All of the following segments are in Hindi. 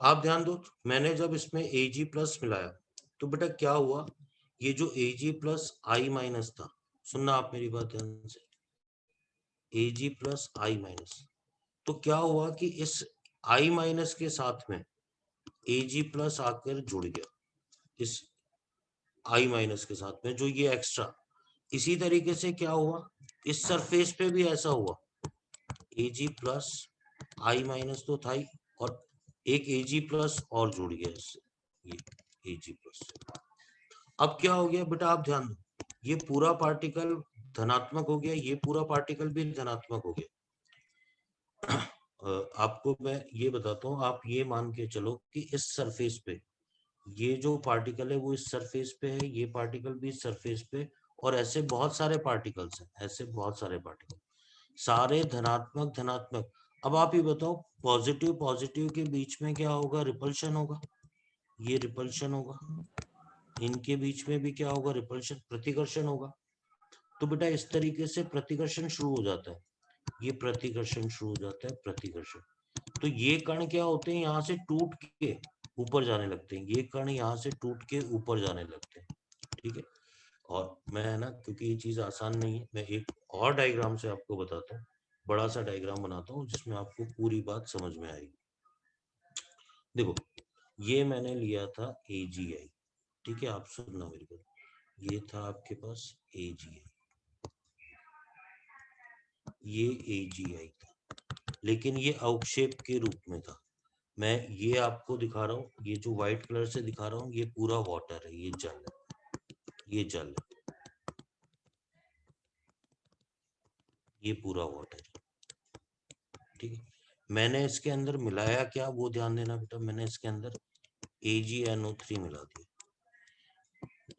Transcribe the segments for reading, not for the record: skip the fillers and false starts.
आप ध्यान दो, मैंने जब इसमें Ag प्लस मिलाया तो बेटा क्या हुआ, ये जो Ag प्लस आई माइनस था, सुनना आप मेरी बात ध्यान से, Ag प्लस आई माइनस, तो क्या हुआ कि इस आई माइनस के साथ में Ag प्लस आकर जुड़ गया इस आई माइनस के साथ में, जो ये एक्स्ट्रा। इसी तरीके से क्या हुआ, इस सरफेस पे भी ऐसा हुआ, Ag प्लस आई माइनस तो था ही, और एक Ag प्लस और जुड़ गया इससे, ये Ag प्लस। अब क्या हो गया बेटा, आप ध्यान दो, ये पूरा पार्टिकल धनात्मक हो गया, ये पूरा पार्टिकल भी धनात्मक हो गया। आपको मैं ये बताता हूँ, आप ये मान के चलो कि इस सरफेस पे ये जो पार्टिकल है वो इस सरफेस पे है, ये पार्टिकल भी इस सरफेस पे, और ऐसे बहुत सारे पार्टिकल्स हैं, ऐसे बहुत सारे पार्टिकल, सारे धनात्मक धनात्मक। अब आप ये बताओ, पॉजिटिव पॉजिटिव के बीच में क्या होगा, रिपल्शन होगा, ये रिपल्शन होगा, इनके बीच में भी क्या होगा, रिपल्शन, प्रतिकर्षण होगा। तो बेटा इस तरीके से प्रतिकर्षण शुरू हो जाता है, ये प्रतिकर्षण शुरू हो जाता है, प्रतिकर्षण। तो ये कण क्या होते हैं, यहाँ से टूट के ऊपर जाने लगते हैं, ये कण यहाँ से टूट के ऊपर जाने लगते हैं, ठीक है। और मैं है ना, क्योंकि ये चीज आसान नहीं है, मैं एक और डायग्राम से आपको बताता हूँ, बड़ा सा डायग्राम बनाता हूँ जिसमें आपको पूरी बात समझ में आएगी। देखो, ये मैंने लिया था AgI, ठीक है, आप सुनना मेरी बात, ये था आपके पास AgI, ये AgI था, लेकिन ये अवक्षेप के रूप में था। मैं ये आपको दिखा रहा हूँ, ये जो व्हाइट कलर से दिखा रहा हूँ ये पूरा वाटर है, ये जल है, ये जल है, ये पूरा वाटर है, ठीक है। मैंने इसके अंदर मिलाया क्या, वो ध्यान देना बेटा, मैंने इसके अंदर AgNO3 मिला दिया,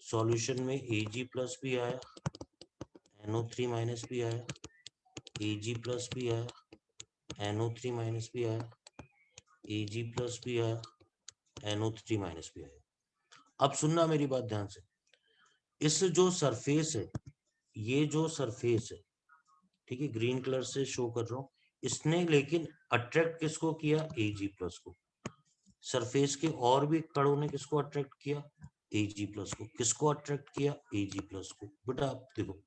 सॉल्यूशन में Ag प्लस भी आया, NO3 माइनस भी आया, Ag प्लस भी आया, NO3 माइनस भी आया, Ag प्लस भी आया, NO3 माइनस भी आया। अब सुनना मेरी बात ध्यान से, इस जो सरफेस है, ये जो सरफेस है, ठीक है, ग्रीन कलर से शो कर रहा हूँ, इसने लेकिन अट्रैक्ट किसको किया, Ag प्लस को। सरफेस के और भी कणों ने किसको अट्रैक्ट किया, Ag प्लस को। किसको अट्रैक्ट किया, Ag प्लस को। बेटा आप देखो,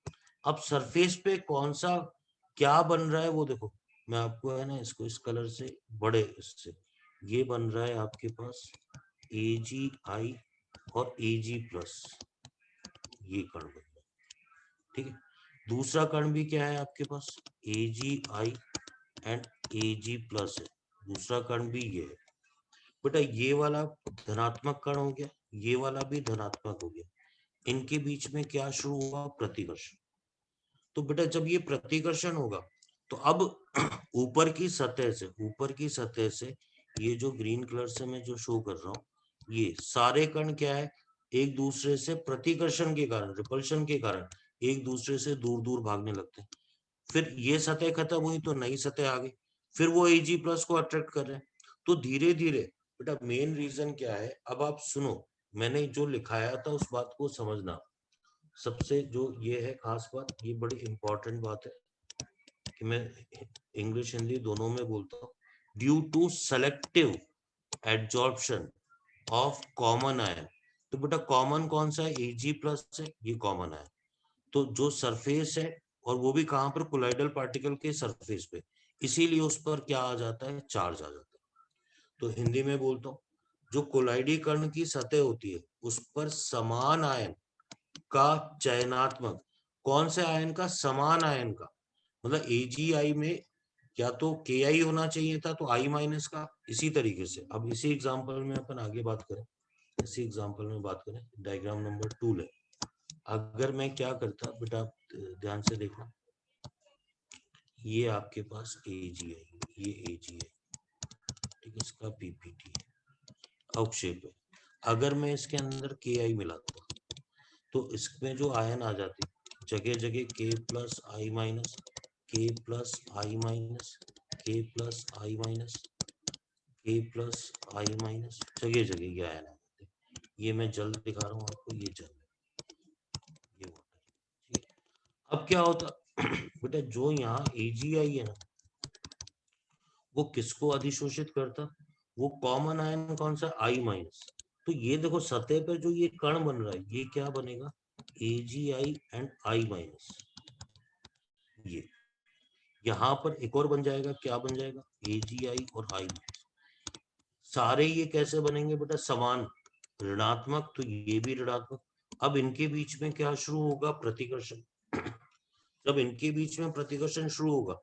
अब सरफेस पे कौन सा क्या बन रहा है वो देखो, मैं आपको है ना इसको इस कलर से बड़े इससे, ये बन रहा है आपके पास AgI और Ag प्लस, ये कण बन रहा है, ठीक है। दूसरा कण भी क्या है आपके पास, AgI एंड Ag प्लस है, दूसरा कण भी ये है। बेटा ये वाला धनात्मक कण हो गया, ये वाला भी धनात्मक हो गया, इनके बीच में क्या शुरू हुआ, प्रतिकर्षण। तो बेटा जब ये प्रतिकर्षण होगा तो अब ऊपर की सतह से, ऊपर की सतह से ये जो ग्रीन कलर से मैं जो शो कर रहा हूँ, ये सारे कण क्या है, एक दूसरे से प्रतिकर्षण के कारण, रिपल्शन के कारण एक दूसरे से दूर दूर भागने लगते हैं। फिर ये सतह खत्म हुई तो नई सतह आ गई, फिर वो Ag प्लस को अट्रैक्ट कर रहे हैं। तो धीरे धीरे बेटा मेन रीजन क्या है, अब आप सुनो, मैंने जो लिखाया था उस बात को समझना। सबसे जो ये है खास बात, ये बड़ी इंपॉर्टेंट बात है कि मैं इंग्लिश हिंदी दोनों में बोलता हूँ, due to selective adsorption of common ion. तो बेटा कॉमन कौन सा है, Ag प्लस है, ये कॉमन आयन। तो जो सरफेस है, और वो भी कहां पर, कोलाइडल पार्टिकल के सरफेस पे, इसीलिए उस पर क्या आ जाता है, चार्ज आ जाता है। तो हिंदी में बोलता हूँ, जो कोलाइडी कण की सतह होती है उस पर समान आयन का चयनात्मक, कौन से आयन का, समान आयन का, मतलब AgI में या तो Ki होना चाहिए था, तो I माइनस का। इसी तरीके से अब इसी एग्जांपल में अपन आगे बात करें, इसी एग्जांपल में बात करें, डायग्राम नंबर 2 ले। अगर मैं क्या करता बेटा, ध्यान से देखना, ये आपके पास AgI, ये AgI, ठीक है, इसका PPT अवक्षेप है। अगर मैं इसके अंदर Ki मिलाता तो इसमें जो आयन आ जाते, जगह जगह K प्लस आई माइनस, K प्लस आई माइनस, K प्लस आई माइनस, K प्लस आई माइनस, जगह जगह ये आयन आ जाते। ये मैं जल दिखा रहा हूँ आपको, ये जल है, ये वाटर, ठीक है। अब क्या होता बेटा, जो यहाँ AgI है ना, वो किसको अधिशोषित करता, वो कॉमन आयन कौन सा, I माइनस। तो ये देखो सतह पे जो ये कण बन रहा है ये क्या बनेगा, AgI एंड I माइनस। ये यहाँ पर एक और बन जाएगा, क्या बन जाएगा, AgI और I माइनस। सारे ये कैसे बनेंगे बेटा, समान ऋणात्मक, तो ये भी ऋणात्मक। अब इनके बीच में क्या शुरू होगा, प्रतिकर्षण। जब इनके बीच में प्रतिकर्षण शुरू होगा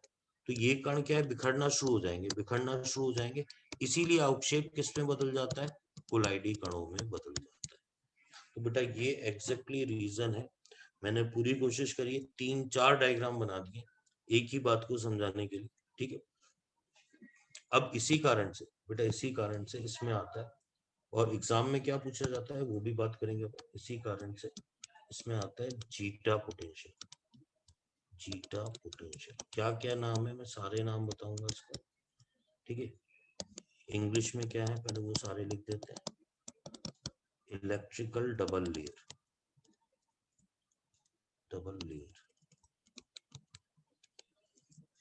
तो ये कण क्या है, बिखरना शुरू हो जाएंगे, बिखरना शुरू हो जाएंगे। इसीलिए अवक्षेप किस में बदल जाता है, कोलाइडी कणों में बदल जाता है। तो बेटा ये एग्जैक्टली रीजन है। मैंने पूरी कोशिश करी है, 3-4 डायग्राम बना दिए एक ही बात को समझाने के लिए, ठीक है। अब इसी कारण से बेटा, इसी कारण से इसमें आता है, और एग्जाम में क्या पूछा जाता है वो भी बात करेंगे। इसी कारण से इसमें आता है जीटा पोटेंशियल। जीटा पोटेंशियल क्या क्या नाम है, मैं सारे नाम बताऊंगा इसका, ठीक है। इंग्लिश में क्या है पहले वो सारे लिख देते हैं। Electrical double layer, double layer.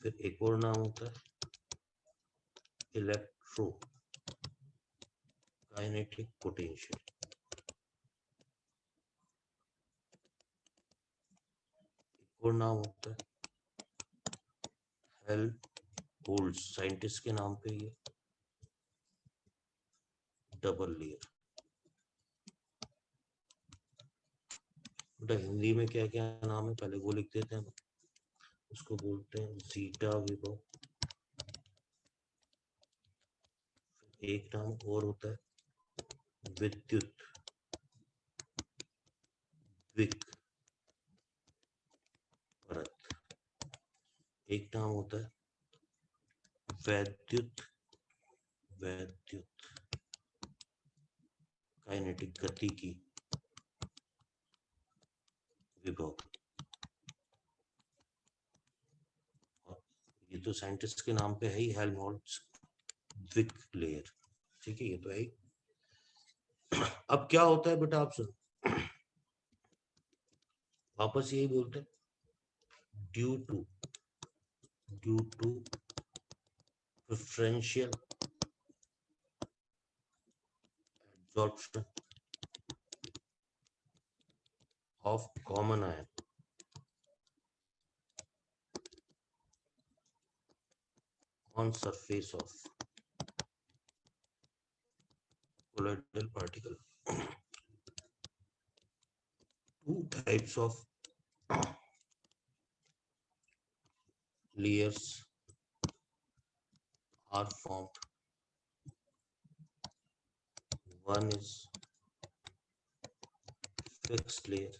फिर एक और नाम होता है इलेक्ट्रो काइनेटिक पोटेंशियल। एक और नाम होता है हेल्महोल्ट्ज, साइंटिस्ट के नाम पे ये डबल लेयर। बेटा हिंदी में क्या क्या नाम है पहले वो लिख देते हैं। उसको बोलते हैं जीटा विभव। एक नाम और होता है विद्युत विक परत। एक नाम होता है वैद्युत वैद्युत काइनेटिक गति की विभव। और ये तो साइंटिस्ट के नाम पे है ही, हेल्महोल्ट्ज विक लेयर, ठीक है, ये तो है ही। अब क्या होता है बेटा, आप सुन, वापस यही बोलते हैं, due to preferential absorption of common ion on surface of colloidal particle. Two types of layers are formed. One is fixed layer,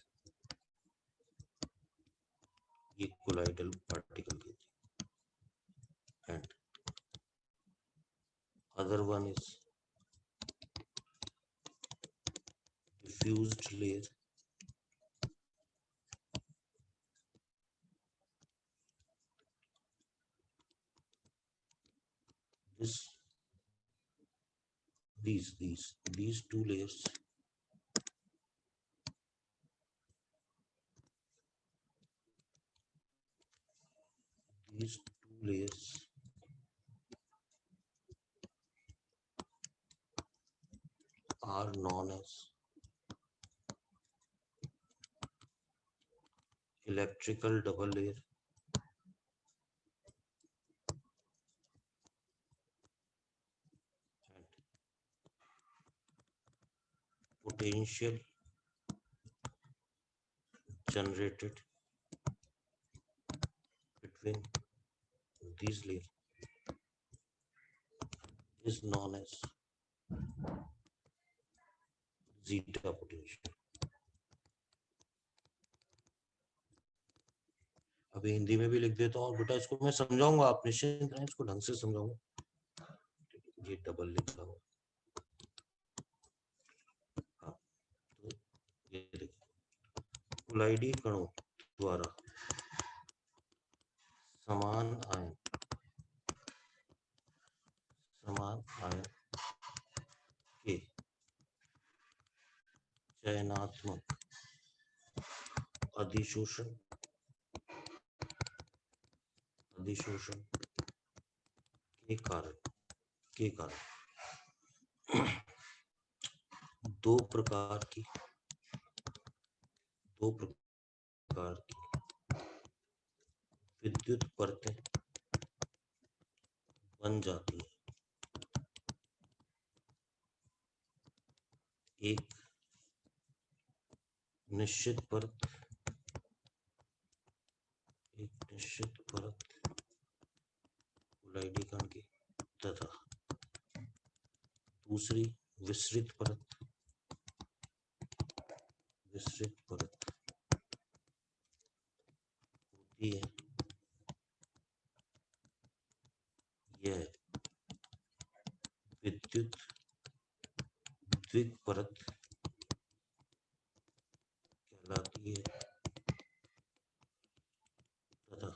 ये colloidal particle की, and other one is diffused layer. These two layers are known as electrical double layer and potential generated between these layers is known as zeta potential. अभी हिंदी में भी लिख देता हूँ, और बेटा इसको मैं समझाऊंगा, आप निश्चिंत रहें, इसको ढंग से समझाऊंगा। ये डबल लिखा हुआ, हाँ, तो ये देखिए, कोलाइडी कणों द्वारा समान आयन के चयनात्मक अधिशोषण के कारण दो प्रकार की विद्युत परतें बन जाती है। एक निश्चित परत कोलाइडी कण की तथा दूसरी विसरित परत होती है। यह विद्युत द्विपरत कहलाती है तथा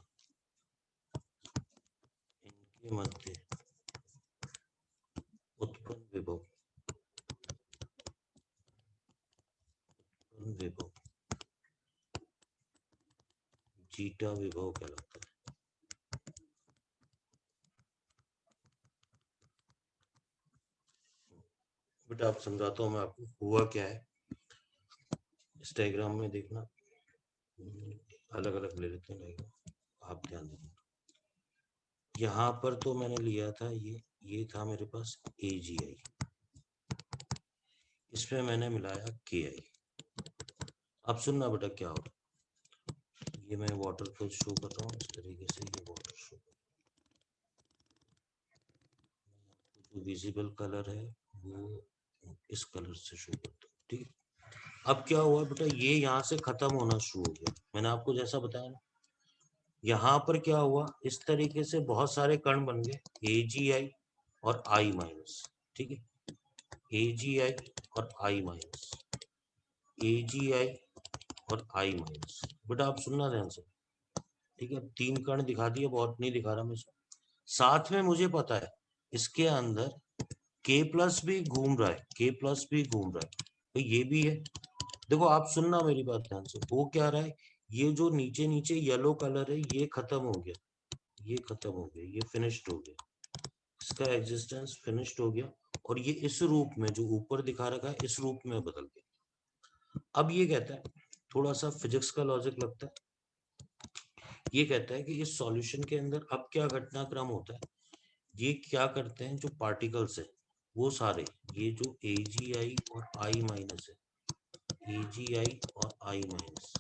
इनके मध्य उत्पन्न विभव जीटा विभव कहलाता है। बेटा आप समझाता हूँ मैं आपको हुआ क्या है। इस डायग्राम में देखना, अलग अलग ले लेते हैं डायग्राम, आप ध्यान देना। यहाँ पर तो मैंने लिया था ये था मेरे पास AGI, इसमें मैंने मिलाया KI। अब सुनना बेटा क्या होगा, ये मैं वाटर को शो कर रहा हूँ इस तरीके से, ये वाटर शो, जो विजिबल कलर है वो इस कलर से शो करता हूँ, ठीक है। अब क्या हुआ बेटा, ये यहाँ से खत्म होना शुरू हो गया, मैंने आपको जैसा बताया ना। यहाँ पर क्या हुआ, इस तरीके से बहुत सारे कण बन गए AGI और I माइनस, ठीक है। AGI और I माइनस, AGI और I माइनस। बेटा आप सुनना ध्यान से, ठीक है। 3 कण दिखा दिए, बहुत नहीं दिखा रहा मैं। साथ में मुझे पता है इसके अंदर K प्लस भी घूम रहा है, K प्लस भी घूम रहा है, तो ये भी है। देखो आप सुनना मेरी बात ध्यान से, वो क्या रहा है, ये जो नीचे नीचे येलो कलर है ये खत्म हो गया, ये खत्म हो गया, ये फिनिश्ड हो गया, इसका एग्जिस्टेंस फिनिश्ड हो गया, और ये इस रूप में जो ऊपर दिखा रखा है इस रूप में बदल गया। अब ये कहता है, थोड़ा सा फिजिक्स का लॉजिक लगता है, ये कहता है कि इस सॉल्यूशन के अंदर अब क्या घटनाक्रम होता है, ये क्या करते हैं, जो पार्टिकल्स है वो सारे, ये जो AGI और I माइनस है, AGI और I माइनस,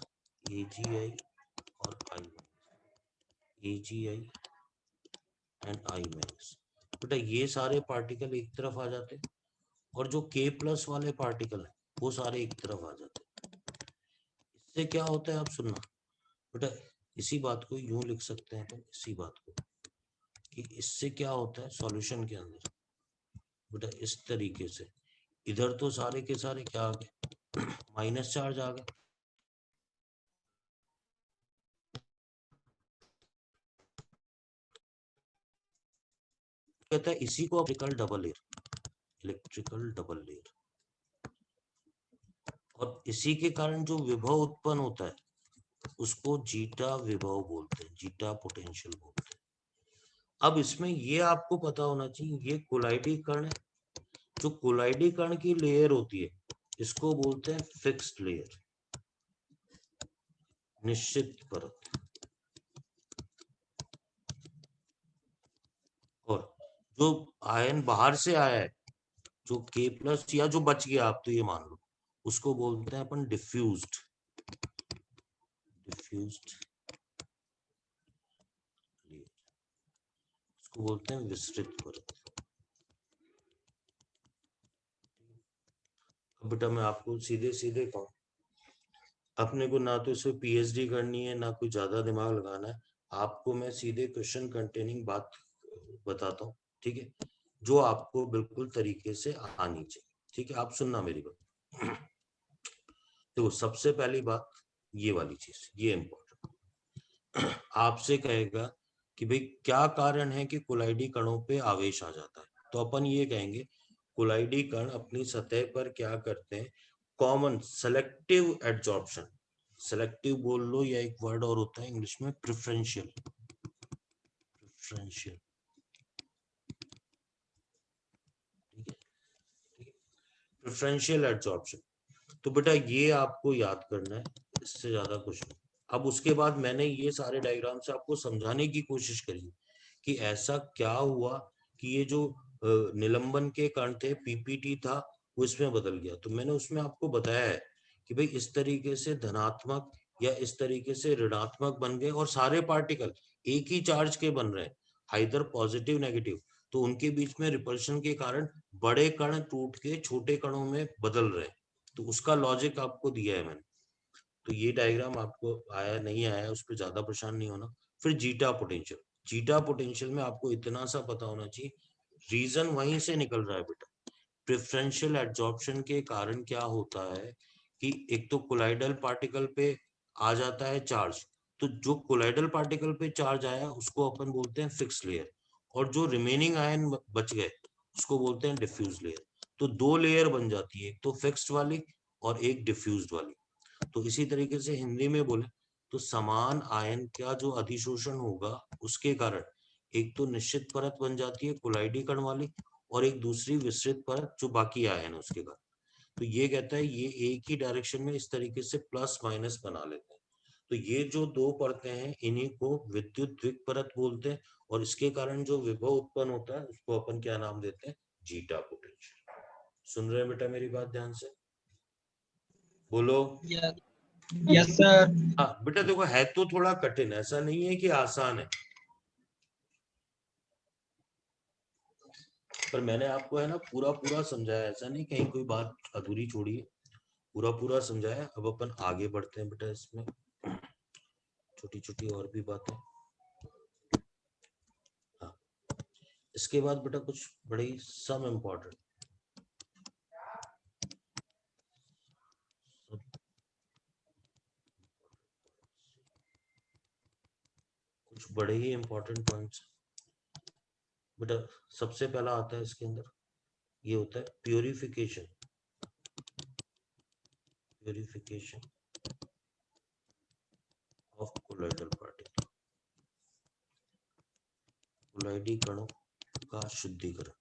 AGI और I minus, AGI and I minus, बेटा ये सारे पार्टिकल एक तरफ आ जाते हैं, और जो K प्लस वाले पार्टिकल है वो सारे एक तरफ आ जाते हैं। इससे क्या होता है आप सुनना बेटा, इसी बात को यूं लिख सकते हैं अपन, इसी बात को, कि इससे क्या होता है सॉल्यूशन के अंदर बेटा, इस तरीके से इधर तो सारे के सारे क्या आ गए, माइनस चार्ज आ गए, कहता है इसी को इलेक्ट्रिकल डबल लेयर, और इसी के कारण जो विभव उत्पन्न होता है उसको जीटा विभव बोलते हैं, जीटा पोटेंशियल बोलते हैं। अब इसमें ये आपको पता होना चाहिए, ये कोलाइडी कण है, जो कोलाइडी कण की लेयर होती है इसको बोलते हैं फिक्स्ड लेयर, निश्चित परत। और जो आयन बाहर से आया है, जो K प्लस या जो बच गया, आप तो ये मान लो, उसको बोलते हैं अपन डिफ्यूज्ड लेयर, उसको बोलते हैं विस्तृत परत। अब बेटा मैं आपको सीधे सीधे कहूं, अपने को ना तो इसमें PhD करनी है, ना कोई ज्यादा दिमाग लगाना है, आपको मैं सीधे क्वेश्चन कंटेनिंग बात बताता हूँ, ठीक है, जो आपको बिल्कुल तरीके से आनी चाहिए, ठीक है। आप सुनना मेरी बात। देखो सबसे पहली बात ये वाली चीज, ये इंपॉर्टेंट, आपसे कहेगा कि भाई क्या कारण है कि कोलाइडी कणों पे आवेश आ जाता है, तो अपन ये कहेंगे कोलाइडी कण अपनी सतह पर क्या करते हैं, कॉमन सेलेक्टिव एडजॉर्प्शन, सेलेक्टिव बोल लो, या एक वर्ड और होता है इंग्लिश में प्रेफरेंशियल, प्रेफरेंशियल, ठीक है, प्रेफरेंशियल एडजॉर्प्शन। तो बेटा ये आपको याद करना है, इससे ज्यादा कुछ नहीं। अब उसके बाद मैंने ये सारे डायग्राम से आपको समझाने की कोशिश करी कि ऐसा क्या हुआ कि ये जो निलंबन के कण थे, पीपीटी था, वो इसमें बदल गया। तो मैंने उसमें आपको बताया है कि भाई इस तरीके से धनात्मक या इस तरीके से ऋणात्मक बन गए, और सारे पार्टिकल एक ही चार्ज के बन रहे हैं, आइदर पॉजिटिव नेगेटिव। तो उनके बीच में रिपल्शन के कारण बड़े कण टूट के छोटे कणों में बदल रहे हैं। तो उसका लॉजिक आपको दिया है मैंने। तो ये डायग्राम आपको आया नहीं आया उस पर ज्यादा परेशान नहीं होना। फिर जीटा पोटेंशियल, जीटा पोटेंशियल में आपको इतना सा पता होना चाहिए, रीजन वहीं से निकल रहा है बेटा। प्रेफरेंशियल एडजॉर्प्शन के कारण क्या होता है कि एक तो कोलाइडल पार्टिकल पे आ जाता है चार्ज, तो जो कोलाइडल पार्टिकल पे चार्ज आया उसको अपन बोलते हैं फिक्स लेयर, और जो रिमेनिंग आयन बच गए उसको बोलते हैं डिफ्यूज लेयर। तो दो लेयर बन जाती है, एक तो फिक्स्ड वाली और एक डिफ्यूज्ड वाली। तो इसी तरीके से हिंदी में बोले तो समान आयन का जो अधिशोषण होगा उसके कारण एक तो निश्चित परत बन जाती है कोलाइडी कण वाली, और एक दूसरी विस्तृत परत जो बाकी आयन है उसके कारण। तो ये कहता है ये एक ही डायरेक्शन में इस तरीके से प्लस माइनस बना लेते हैं। तो ये जो दो परतें हैं इन्हीं को विद्युत द्विक परत बोलते हैं, और इसके कारण जो विभव उत्पन्न होता है उसको अपन क्या नाम देते हैं, जीटा पोटेंशियल। सुन रहे हैं बेटा मेरी बात ध्यान से, बोलो। Yes sir. हाँ बेटा देखो है तो थोड़ा कठिन, ऐसा नहीं है कि आसान है, पर मैंने आपको है ना पूरा पूरा समझाया, ऐसा नहीं कहीं कोई बात अधूरी छोड़ी है, पूरा पूरा समझाया। अब अपन आगे बढ़ते हैं बेटा, इसमें छोटी छोटी और भी बातें। हाँ, इसके बाद बेटा कुछ बड़े ही सम इम्पोर्टेंट, कुछ बड़े ही इंपॉर्टेंट पॉइंट्स बेटा। सबसे पहला आता है इसके अंदर, ये होता है purification, purification of colloidal particle, कोलाइडी कणों का शुद्धिकरण।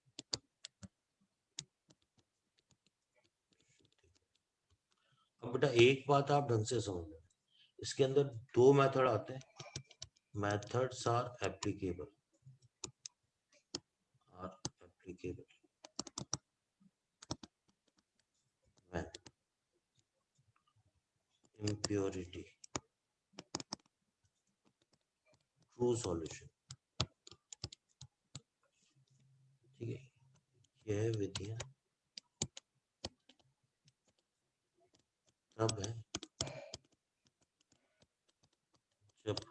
अब बेटा एक बात आप ढंग से समझ लो, इसके अंदर दो मेथड आते हैं, methods are applicable, are applicable when impurity true solution। ठीक है, यह विधियां तब है जब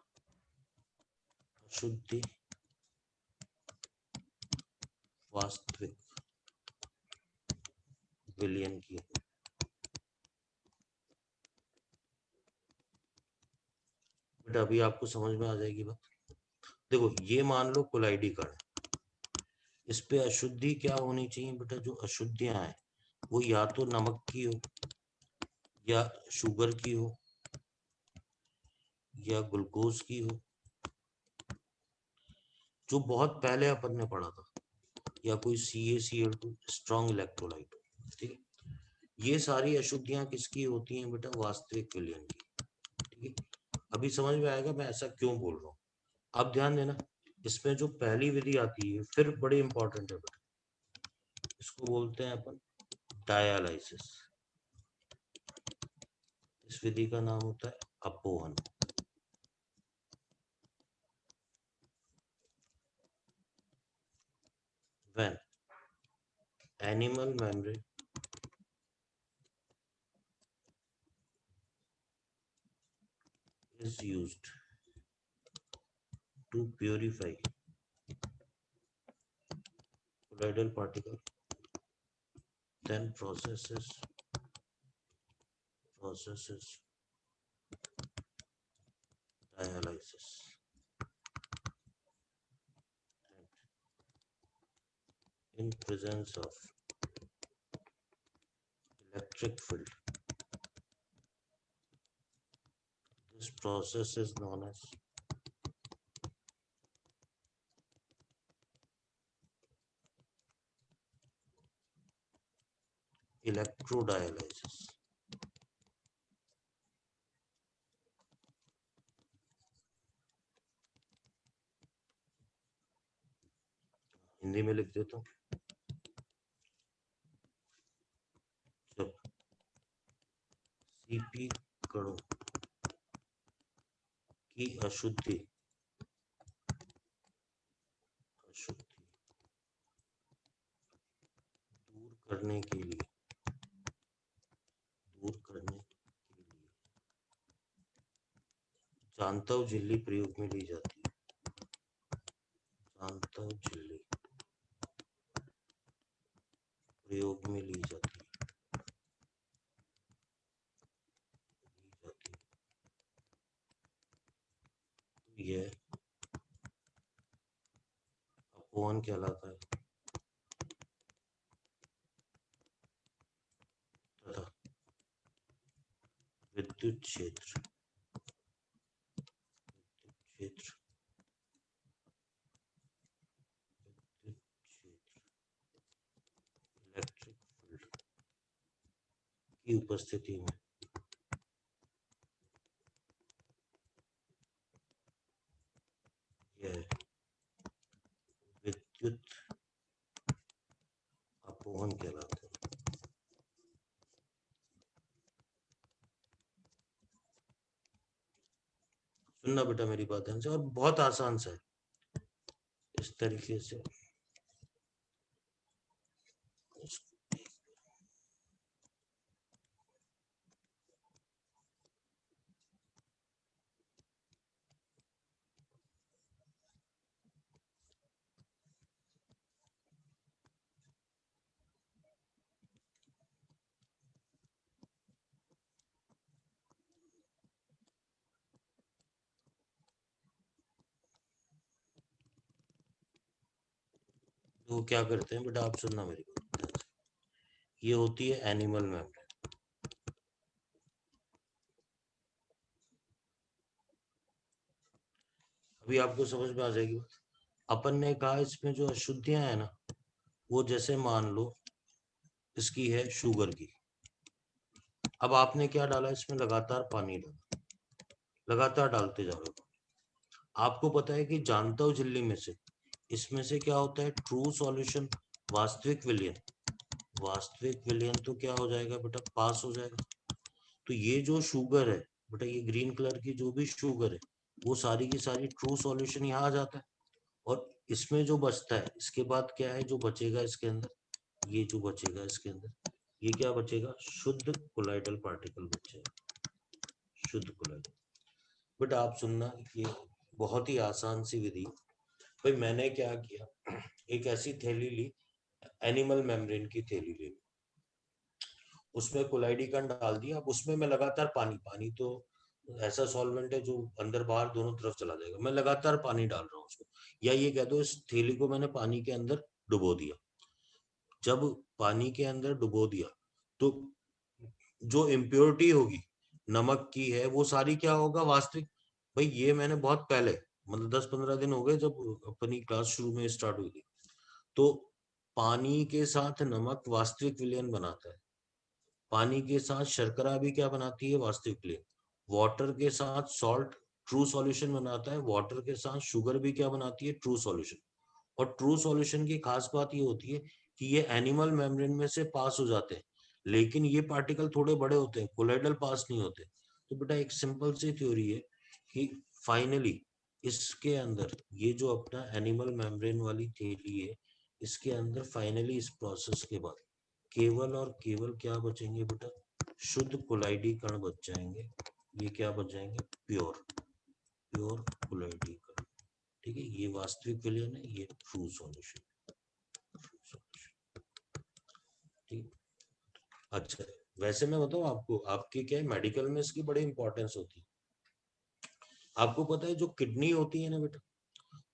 अशुद्धि वास्तविक विलयन की हो। बेटा अभी आपको समझ में आ जाएगी बात। देखो ये मान लो कोलाइडी कण, इस पे अशुद्धि क्या होनी चाहिए बेटा, जो अशुद्धियां हैं वो या तो नमक की हो, या शुगर की हो, या ग्लूकोज की हो, जो बहुत पहले अपन ने पढ़ा था, या कोई CaCl2 स्ट्रॉन्ग इलेक्ट्रोलाइट हो। ठीक है, ये सारी अशुद्धियां किसकी होती हैं बेटा, वास्तविक विलयन की। ठीक है, अभी समझ में आएगा मैं ऐसा क्यों बोल रहा हूँ। अब ध्यान देना, इसमें जो पहली विधि आती है फिर बड़ी इंपॉर्टेंट है बेटा, इसको बोलते हैं अपन डायालाइसिस। इस विधि का नाम होता है अपोहन। When animal membrane is used to purify colloidal particle, then processes dialysis, and in presence of electric field, this process is known as electrodialysis. Hindi में लिख देता हूँ। जब सीपी कणों की अशुद्धि दूर करने के लिए जांतव झिल्ली प्रयोग में ली जाती है। जांतव झिल्ली प्रयोग में ली जाती है। यह अपवन कहलाता है तथा विद्युत क्षेत्र इलेक्ट्रिक फील्ड की उपस्थिति में यह विद्युत अपवन कहलाता है। सुनना बेटा मेरी बात ध्यान से, और बहुत आसान सा है। इस तरीके से तो क्या करते हैं बेटा, आप सुनना मेरी बात ध्यान से। ये होती है एनिमल मेम्ब्रेन। अभी आपको समझ में आ जाएगी बात। अपन ने कहा इसमें जो अशुद्धियां है ना, वो जैसे मान लो इसकी है शुगर की। अब आपने क्या डाला इसमें, लगातार पानी डाला, लगातार डालते जा रहे हो। आपको पता है कि जांतव झिल्ली में से इसमें से क्या होता है, ट्रू सॉल्यूशन, वास्तविक विलयन। वास्तविक विलयन तो क्या हो जाएगा बेटा, पास हो जाएगा। तो ये जो शुगर है बेटा, ये ग्रीन कलर की जो भी शुगर है, वो सारी की सारी ट्रू सॉल्यूशन यहाँ आ जाता है। और इसमें जो बचता है, इसके बाद क्या है जो बचेगा इसके अंदर, ये जो बचेगा इसके अंदर, ये क्या बचेगा, शुद्ध कोलाइडल पार्टिकल बचेगा, शुद्ध कोलाइडल। बेटा आप सुनना, ये बहुत ही आसान सी विधि। भाई मैंने क्या किया, एक ऐसी थैली ली, एनिमल मेम्ब्रेन की थैली ली, उसमें कोलाइडिकन डाल दिया। अब उसमें मैं लगातार पानी, पानी तो ऐसा सॉल्वेंट है जो अंदर बाहर दोनों तरफ चला जाएगा, मैं लगातार पानी डाल रहा हूँ उसको, या ये कह दो इस थैली को मैंने पानी के अंदर डुबो दिया। जब पानी के अंदर डुबो दिया तो जो इम्प्योरिटी होगी नमक की है, वो सारी क्या होगा, वास्तविक। भाई ये मैंने बहुत पहले, मतलब 10-15 दिन हो गए जब अपनी क्लास शुरू में स्टार्ट हुई थी। तो पानी के साथ नमक वास्तविक विलयन बनाता है, पानी के साथ शर्करा भी क्या बनाती है, वास्तविक विलयन। वाटर के साथ सॉल्ट ट्रू सॉल्यूशन बनाता है, वाटर के साथ शुगर भी क्या बनाती है, ट्रू सॉल्यूशन। और ट्रू सॉल्यूशन की खास बात ये होती है कि ये एनिमल मेम्ब्रेन में से पास हो जाते हैं, लेकिन ये पार्टिकल थोड़े बड़े होते हैं, कोलाइडल पास नहीं होते। तो बेटा एक सिंपल सी थ्योरी है कि फाइनली इसके अंदर ये जो अपना एनिमल मेम्ब्रेन वाली थैली है, इसके अंदर फाइनली इस प्रोसेस के बाद केवल और केवल क्या बचेंगे बेटा, शुद्ध कोलाइडी कण बच जाएंगे। ये क्या बच जाएंगे, प्योर प्योर कोलाइडी कण। ठीक है, ये वास्तविक विलयन है, ये ट्रू सॉल्यूशन। ठीक। अच्छा, वैसे मैं बताऊं आपको, आपके क्या है मेडिकल में इसकी बड़ी इंपॉर्टेंस होती है। आपको पता है जो किडनी होती है ना बेटा,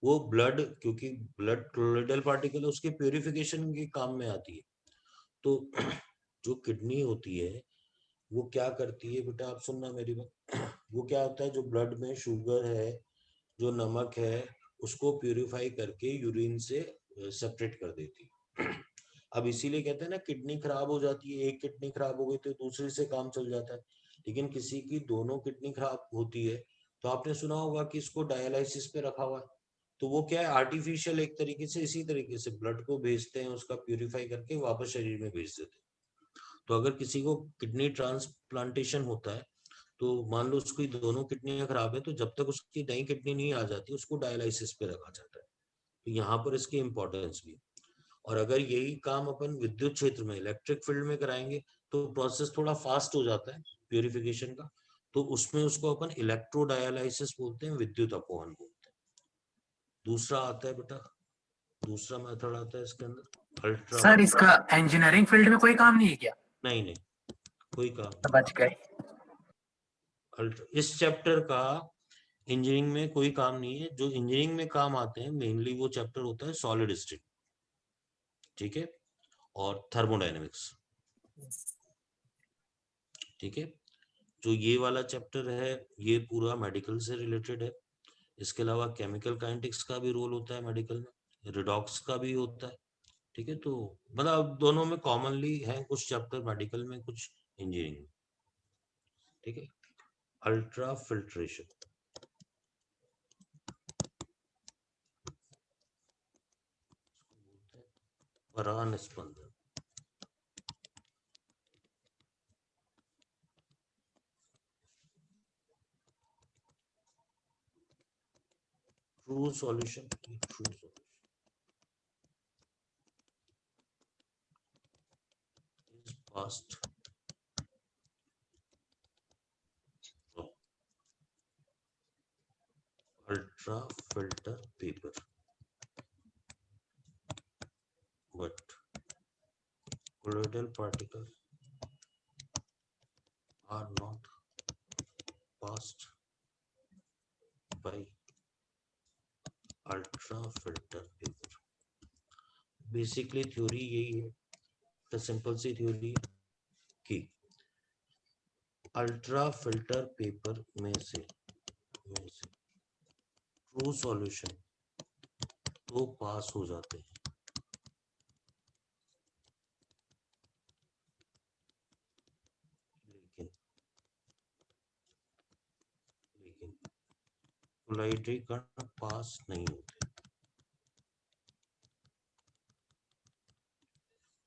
वो ब्लड, क्योंकि ब्लड कोलोइडल पार्टिकल है, उसके प्यूरिफिकेशन के काम में आती है। तो जो किडनी होती है वो क्या करती है बेटा, आप सुनना मेरी बात। वो क्या होता है, जो ब्लड में शुगर है, जो नमक है, उसको प्यूरिफाई करके यूरिन से सेपरेट कर देती है। अब इसीलिए कहते हैं ना किडनी खराब हो जाती है, एक किडनी खराब हो गई तो दूसरी से काम चल जाता है, लेकिन किसी की दोनों किडनी खराब होती है तो आपने सुना होगा कि इसको डायलिसिस पे रखा हुआ है, तो वो क्या है आर्टिफिशियल एक तरीके से, इसी तरीके से ब्लड को भेजते हैं, उसका प्यूरिफाई करके वापस शरीर में भेज देते हैं। तो अगर किसी को किडनी ट्रांसप्लांटेशन होता है तो मान लो उसकी दोनों किडनियां खराब है, तो जब तक उसकी नई किडनी नहीं आ जाती उसको डायलिसिस पे रखा जाता है। तो यहाँ पर इसकी इंपॉर्टेंस भी है। और अगर यही काम अपन विद्युत क्षेत्र में इलेक्ट्रिक फील्ड में कराएंगे तो प्रोसेस थोड़ा फास्ट हो जाता है प्यूरिफिकेशन का, तो उसमें उसको अपन इलेक्ट्रोडायलिसिस बोलते हैं, विद्युत अपवहन बोलते हैं। दूसरा आता है बेटा, दूसरा मेथड आता है इसके अंदर अल्ट्रा। सर इसका इंजीनियरिंग फील्ड में कोई काम नहीं है क्या? नहीं नहीं, कोई काम समझ गए। इस चैप्टर का इंजीनियरिंग में कोई काम नहीं है। जो इंजीनियरिंग में काम आते हैं मेनली वो चैप्टर होता है सॉलिड स्टेट, ठीक है, और थर्मोडायनेमिक्स, ठीक है। जो ये वाला चैप्टर है ये पूरा मेडिकल से रिलेटेड है। इसके अलावा केमिकल काइनेटिक्स का भी रोल होता है मेडिकल में, रिडॉक्स का भी होता है, ठीक है। तो मतलब दोनों में कॉमनली है कुछ चैप्टर मेडिकल में, कुछ इंजीनियरिंग में, ठीक है। अल्ट्रा फिल्ट्रेशन, परानिस्पंदन, true solution, true solution is passed from ultra filter paper, but colloidal particles are not passed by ultra filter paper. Basically theory यही है, तो सिंपल सी थ्योरी है कि अल्ट्रा फिल्टर पेपर में से ट्रू सॉल्यूशन तो पास हो जाते हैं, लेकिन कोलाइडरी कण पास नहीं होते।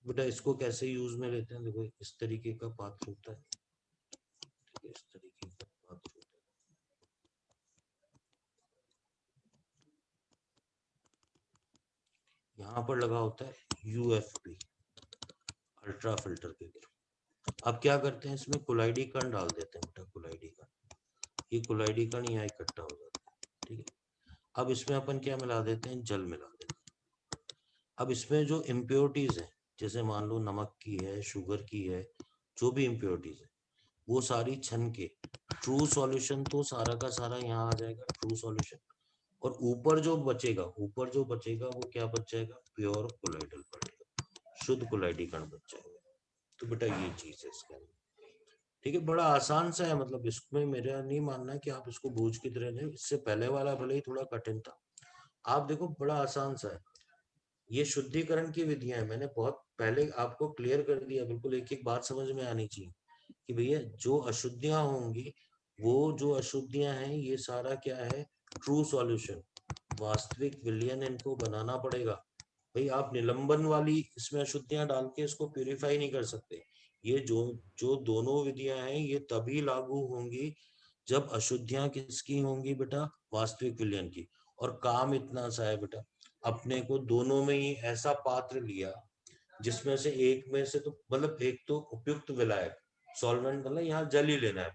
बेटा इसको कैसे यूज में लेते हैं, देखो इस तरीके का पात्र होता है, इस तरीके का पात्र होता है, यहाँ पर लगा होता है यूएफपी, अल्ट्रा फिल्टर पेपर। अब क्या करते हैं इसमें कोलाइडी कण डाल देते हैं बेटा, कोलाइडी कण, ये कोलाइडी कण यहाँ इकट्ठा हो जाता है, ठीक है। अब इसमें अपन क्या मिला देते हैं, जल मिला देते हैं। अब इसमें जो इम्प्योरिटीज है, जैसे मान लो नमक की है, शुगर की है, जो भी इम्प्योरिटीज है वो सारी छन के ट्रू सॉल्यूशन तो सारा का सारा यहाँ आ जाएगा, ट्रू सॉल्यूशन। और ऊपर जो बचेगा वो क्या बच जाएगा, प्योर कोलाइडल पार्टिकल, शुद्ध कोलाइडी कण बच जाएगा। तो बेटा ये चीज है इसके अंदर, ठीक है। बड़ा आसान सा है, मतलब इसमें मेरा नहीं मानना है कि आप इसको बोझ की तरह लें, इससे पहले वाला भले ही थोड़ा कठिन था, आप देखो बड़ा आसान सा है। ये शुद्धिकरण की विधियां है, मैंने बहुत पहले आपको क्लियर कर दिया, बिल्कुल एक एक बात समझ में आनी चाहिए कि भैया जो अशुद्धियां होंगी, वो जो अशुद्धियां हैं ये सारा क्या है, ट्रू सॉल्यूशन, वास्तविक विलयन इनको बनाना पड़ेगा। भाई आप निलंबन वाली इसमें अशुद्धियां डाल के इसको प्यूरिफाई नहीं कर सकते। ये जो जो दोनों विधियां हैं ये तभी लागू होंगी जब अशुद्धियां किसकी होंगी बेटा, वास्तविक विलयन की। और काम इतना सा है बेटा, अपने को दोनों में ही ऐसा पात्र लिया जिसमें से एक में से तो मतलब एक तो उपयुक्त विलायक सॉल्वेंट, मतलब यहाँ जल ही लेना है,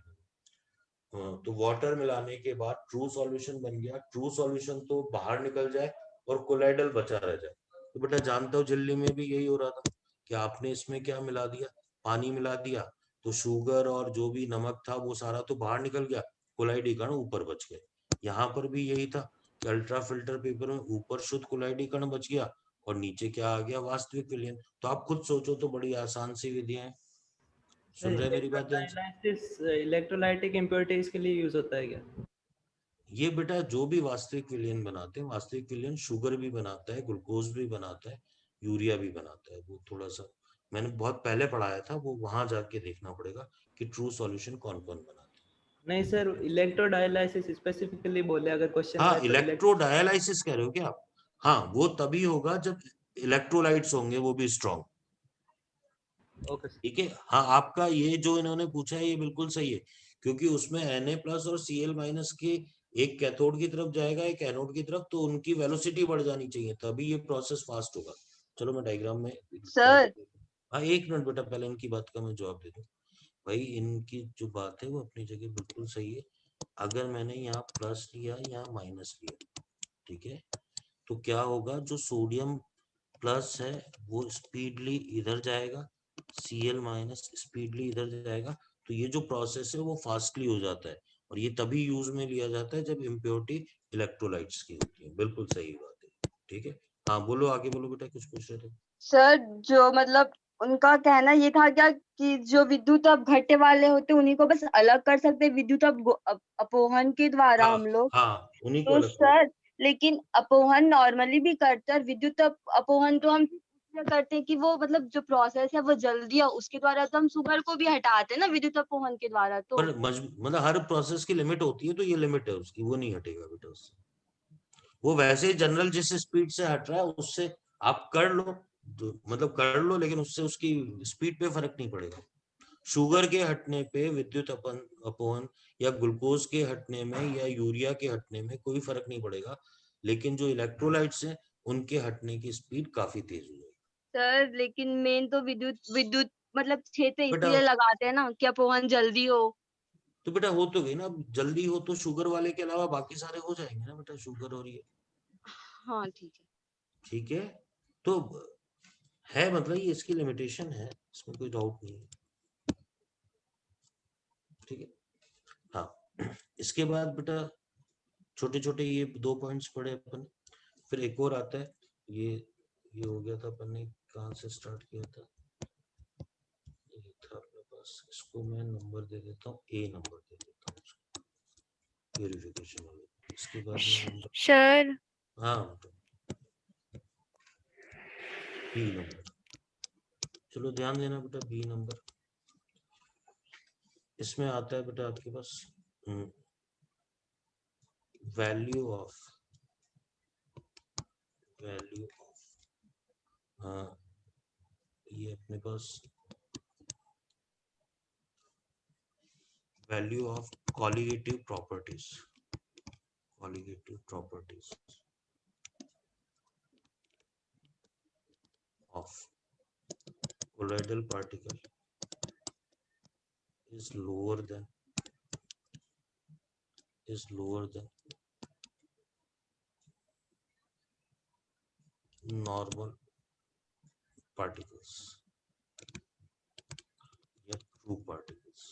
तो वाटर मिलाने के बाद ट्रू सॉल्यूशन बन गया। ट्रू सॉल्यूशन तो बाहर निकल जाए और कोलाइडल बचा रह जाए। तो बेटा जानता हो झिल्ली में भी यही हो रहा था कि आपने इसमें क्या मिला दिया, पानी मिला दिया, तो शुगर और जो भी नमक था वो सारा तो बाहर निकल गया, कोलाइडी कण ऊपर बच गए। यहाँ पर भी यही था कि अल्ट्रा फिल्टर पेपर में ऊपर शुद्ध कोलाइडी कण बच गया और नीचे क्या आ गया, वास्तविक विलयन। तो आप खुद सोचो, तो बड़ी आसान सी विधियां हैं। सुन रहे मेरी बात ध्यान से? इलेक्ट्रोलाइटिक इम्प्योरिटीज के लिए यूज होता है क्या? ये बेटा जो भी वास्तविक विलयन बनाते हैं, वास्तविक विलयन शुगर भी बनाता है, ग्लूकोज भी बनाता है, यूरिया भी बनाता है। वो थोड़ा सा मैंने बहुत पहले पढ़ाया था, वो वहां जाके देखना पड़ेगा कि ट्रू सॉल्यूशन कौन कौन बनाता है। नहीं सर, इलेक्ट्रोडायलिसिस स्पेसिफिकली बोले अगर क्वेश्चन हाँ, आए तो इलेक्ट्रोडायलिसिस कह रहे हो क्या आप? हाँ, वो तभी होगा जब इलेक्ट्रोलाइट्स होंगे, वो भी स्ट्रॉन्ग। Okay sir. ठीक है। हाँ, आपका ये जो इन्होंने पूछा है ये बिल्कुल सही है, क्योंकि उसमें Na+ और Cl- के एक कैथोड की तरफ जाएगा, एक एनोड की तरफ, तो उनकी वेलोसिटी बढ़ जानी चाहिए, तभी ये प्रोसेस फास्ट होगा। चलो मैं डायग्राम में सर। हाँ, एक मिनट बेटा, पहले इनकी बात का मैं जवाब दे दूं। भाई इनकी जो बात है वो अपनी जगह बिल्कुल सही है। अगर मैंने यहाँ प्लस लिया, यहाँ माइनस लिया, ठीक है, तो क्या होगा, जो सोडियम प्लस है वो स्पीडली इधर जाएगा, Cl- स्पीडली इधर जाएगा, तो ये जो प्रोसेस है वो फास्टली हो जाता है, और ये तभी यूज में लिया जाता है जब इम्प्योरिटी इलेक्ट्रोलाइट्स की होती है। बिल्कुल सही बात है। ठीक है, हाँ बोलो, आगे बोलो बेटा, कुछ पूछ रहे थे। सर जो मतलब उनका कहना ये था क्या कि जो विद्युत अपघट्य वाले होते उन्हीं को बस अलग कर सकते विद्युत अपवहन के द्वारा हाँ हम लोग। हाँ, उन्हीं को तो अलग करो। सर लेकिन अपवहन नॉर्मली भी करते हैं, और विद्युत अपवहन तो हम इसलिए करते हैं कि वो मतलब जो प्रोसेस है वो जल्दी है, उसके द्वारा तो हम शुगर को भी हटाते हैं ना विद्युत अपवहन के द्वारा। तो पर मतलब हर प्रोसेस की लिमिट होती है, तो ये लिमिट है उसकी, वो नहीं हटेगा बेटा उससे। वो वैसे ही जनरल जिस स्पीड से हट रहा है उससे आप कर लो, तो मतलब कर लो, लेकिन उससे उसकी स्पीड पे फर्क नहीं पड़ेगा। शुगर के हटने पे विद्युत अपवहन, या ग्लूकोज के हटने में, या यूरिया के हटने में कोई फर्क नहीं पड़ेगा, लेकिन जो इलेक्ट्रोलाइट्स हैं उनके हटने की स्पीड काफी तेज हो जाएगी। सर लेकिन मेन तो विद्युत विद्युत मतलब क्षेत्र बेटा इसलिए लगाते हैं ना कि अपवहन जल्दी हो। तो बेटा हो तो गई ना, अब जल्दी हो तो शुगर वाले के अलावा बाकी सारे हो जाएंगे ना बेटा, शुगर और ये। हाँ ठीक है। ठीक है, तो है मतलब ये इसकी लिमिटेशन है, इसमें कोई डाउट नहीं है। ठीक है, हाँ इसके बाद बेटा छोटे छोटे ये 2 पॉइंट्स पढ़े अपन, फिर एक और आता है, ये हो गया था, अपन ने कहाँ से स्टार्ट किया था, ये था अपने पास, इसको मैं नंबर दे देता हूँ, ए नंबर दे देता हूँ, प्यूरिफिकेशन वाले। इसके बाद में नंबर, सर हाँ बी नंबर, चलो ध्यान देना बेटा, बी नंबर, इसमें आता है बेटा आपके पास वैल्यू ऑफ ये अपने पास value of colligative properties of colloidal particle is lower than normal particles या true particles।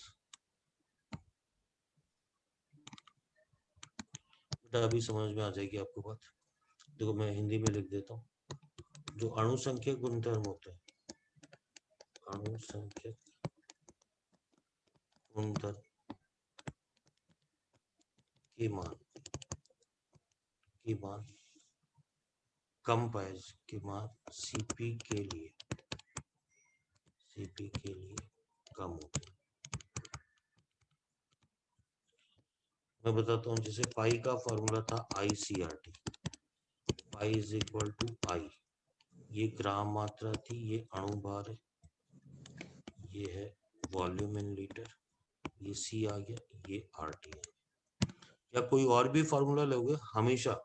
बेटा अभी समझ में आ जाएगी आपको बात। देखो मैं हिंदी में लिख देता हूँ, जो अणु संख्यक गुणधर्म होता है, अणु संख्यक गुणधर्म के मान कम पाए के मान Cp के लिए कम होते हैं। मैं बताता हूँ, जैसे पाई का फॉर्मूला था ICRT, pi is equal to I, ये ग्राम मात्रा थी, ये अणु भार है, ये है वॉल्यूम इन लीटर, ये C आ गया, ये RT है। या कोई और भी फॉर्मूला लोगे, हमेशा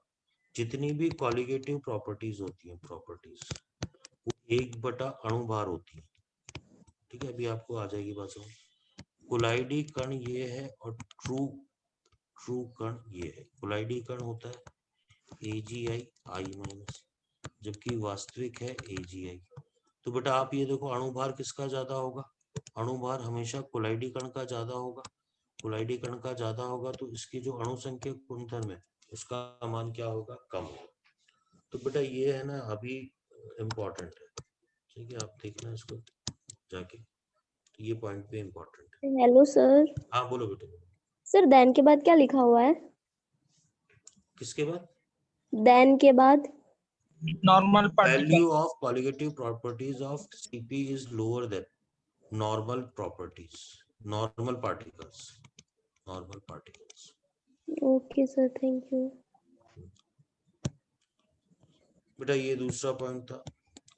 जितनी भी कॉलिगेटिव प्रॉपर्टीज होती हैं, वो 1/अणु भार होती है। ठीक है, अभी आपको आ जाएगी बात समझ। कोलाइडी कण ये है, और ट्रू कण ये है। कोलाइडी कण होता है AgI, जबकि वास्तविक है AgI। तो बेटा आप ये देखो, अणु भार किसका ज्यादा होगा, अणु भार हमेशा कोलाइडी कण का ज्यादा होगा। कोलाइडी कण का ज्यादा होगा तो इसकी जो अणु संख्या गुणधर्म है उसका मान क्या होगा, कम होगा। तो बेटा ये है ना अभी इम्पोर्टेंट है, ठीक है, आप देखना इसको जाके, तो ये पॉइंट पे इम्पोर्टेंट है। Hello sir. हाँ बोलो बेटा। सर देन के बाद क्या लिखा हुआ है? किसके बाद? देन के बाद normal particle. Value of colligative properties of Cp is lower than normal properties, normal particles. Okay sir, thank you. बेटा ये दूसरा पॉइंट था।